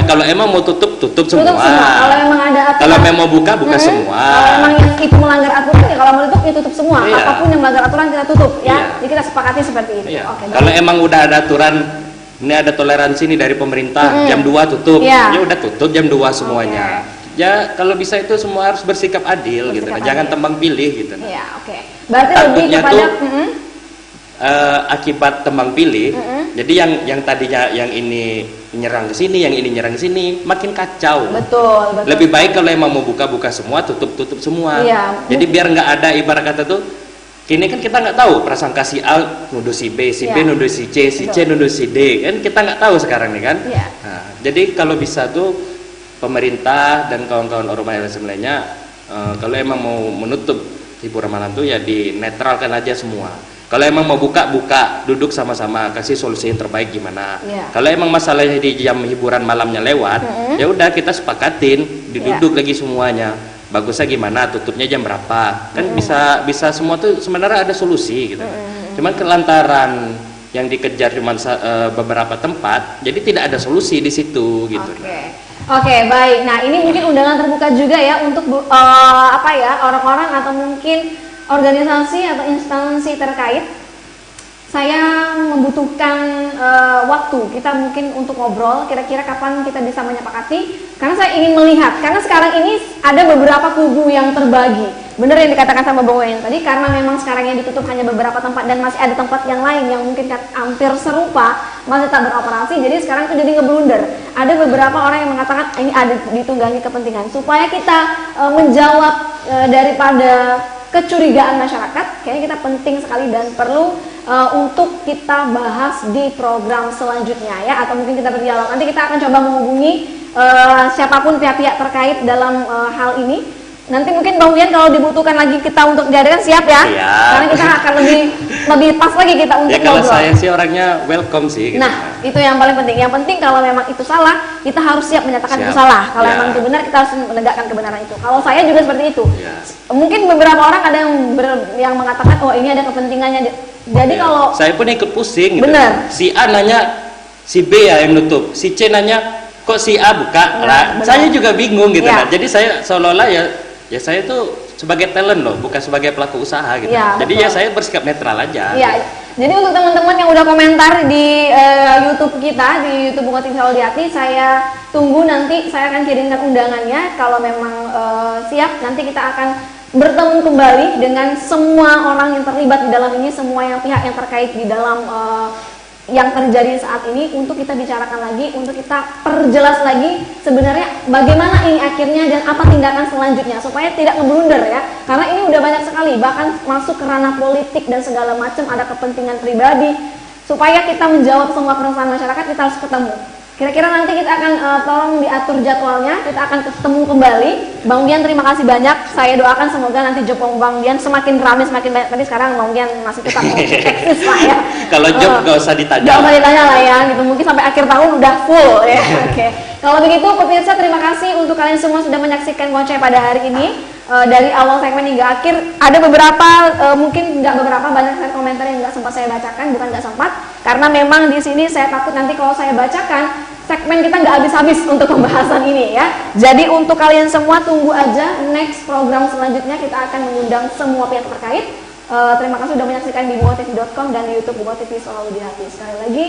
kalau emang mau tutup semua. Kalau memang ada aturan, kalau memang mau buka semua. Kalau memang yang itu melanggar aturan ya kalau mau tutup ya tutup semua. Apapun yang melanggar aturan kita tutup ya. Jadi kita sepakati seperti itu. Kalau emang udah ada aturan, ini ada toleransi nih dari pemerintah, jam 2 tutup, ya udah tutup jam 2 semuanya. Ya kalau bisa itu semua harus bersikap adil gitu, jangan tembang pilih gitu. Berarti lebih kepada akibat tembang pilih. Jadi yang tadinya yang ini nyerang ke sini, yang ini nyerang ke sini, makin kacau. Betul. Lebih baik kalau emang mau buka semua, tutup semua. Jadi biar nggak ada ibarat kata tuh Kini kan kita nggak tahu prasangka si A nuduh si B, si B nuduh si C, si C nuduh si D, kan kita nggak tahu sekarang nih kan. Nah, jadi kalau bisa tuh pemerintah dan kawan-kawan ormas lainnya, kalau emang mau menutup hiburan malam tuh ya dinetralkan aja semua. Kalau emang mau buka, duduk sama-sama, kasih solusi yang terbaik gimana. Kalau emang masalahnya di jam hiburan malamnya lewat, ya udah kita sepakatin, duduk lagi semuanya. Bagusnya gimana, tutupnya jam berapa, kan bisa semua tuh sebenarnya ada solusi gitu. Cuman kelantaran yang dikejar cuma beberapa tempat, jadi tidak ada solusi di situ gitu. Oke, baik. Nah, ini mungkin undangan terbuka juga ya untuk orang-orang atau mungkin organisasi atau instansi terkait. Saya membutuhkan waktu kita mungkin untuk ngobrol kira-kira kapan kita bisa menyepakati, karena saya ingin melihat, karena sekarang ini ada beberapa kubu yang terbagi. Bener yang dikatakan sama Bang Wayan tadi, karena memang sekarang yang ditutup hanya beberapa tempat dan masih ada tempat yang lain yang mungkin hampir serupa masih tak beroperasi. Jadi sekarang itu jadi ngeblunder. Ada beberapa orang yang mengatakan ini ada ditunggangi kepentingan. Supaya kita menjawab daripada kecurigaan masyarakat, kayaknya kita penting sekali dan perlu untuk kita bahas di program selanjutnya ya, atau mungkin kita berdialog. Nanti kita akan coba menghubungi siapapun pihak-pihak terkait dalam hal ini. Nanti mungkin Bang Wian kalau dibutuhkan lagi kita untuk diadakan siap ya. Karena kita akan lebih pas lagi kita untuk kalau ngobrol. saya sih orangnya welcome sih gitu. Nah, itu yang paling penting. Yang penting kalau memang itu salah, kita harus siap menyatakan itu salah. Kalau memang itu benar, kita harus menegakkan kebenaran itu. Kalau saya juga seperti itu. Mungkin beberapa orang ada yang mengatakan oh ini ada kepentingannya. Jadi kalau saya pun ikut pusing gitu. Benar. Si A nanya si B ya yang nutup, si C nanya kok si A buka. Nah, saya juga bingung gitu kan. Jadi saya seolah-olah ya saya tuh sebagai talent loh, bukan sebagai pelaku usaha gitu. Jadi ya saya bersikap netral aja. Jadi untuk teman-teman yang udah komentar di YouTube kita, di YouTube Bunga TV Selalu di Hati, saya tunggu nanti, saya akan kirimkan undangannya. Kalau memang siap, nanti kita akan bertemu kembali dengan semua orang yang terlibat di dalam ini, semua yang pihak yang terkait di dalam yang terjadi saat ini, untuk kita bicarakan lagi, untuk kita perjelas lagi sebenarnya bagaimana ini akhirnya dan apa tindakan selanjutnya supaya tidak ngeblunder ya, karena ini udah banyak sekali bahkan masuk ke ranah politik dan segala macam, ada kepentingan pribadi. Supaya kita menjawab semua keresahan masyarakat, kita harus ketemu. Kira-kira nanti kita akan tolong diatur jadwalnya, kita akan ketemu kembali. Bang Bian terima kasih banyak, saya doakan semoga nanti job Bang Bian semakin ramai, semakin banyak. Tadi sekarang Bang Bian masih tetap eksis lah ya. Kalau job gak usah ditanya. Gak usah ditanya lah ya, gitu. Mungkin sampai akhir tahun udah full ya. Oke. Kalau begitu pemirsa, terima kasih untuk kalian semua sudah menyaksikan Ngoceh pada hari ini. Dari awal segmen hingga akhir, ada beberapa, mungkin nggak beberapa, banyak sekali komentar yang nggak sempat saya bacakan, bukan nggak sempat, karena memang di sini saya takut nanti kalau saya bacakan, segmen kita nggak habis-habis untuk pembahasan ini ya. Jadi untuk kalian semua tunggu aja next program selanjutnya, kita akan mengundang semua pihak terkait. Terima kasih sudah menyaksikan di bungatv.com dan di YouTube Bunga TV Selalu di Hati. Sekali lagi,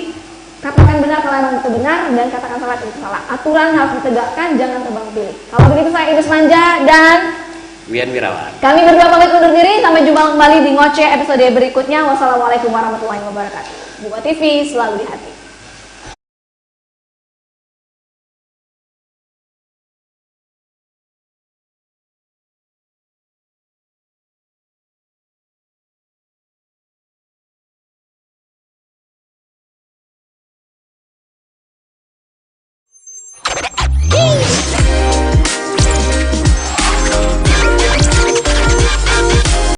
katakan benar kalau memang itu benar, dan katakan salah itu salah. Aturan harus ditegakkan, jangan tebang pilih. Kalau begitu saya Idris Manja dan Wian Wirawan. kami berdua pamit undur diri, sampai jumpa kembali di Ngoceh episode berikutnya. Wassalamualaikum warahmatullahi wabarakatuh. Bunga TV Selalu di Hati.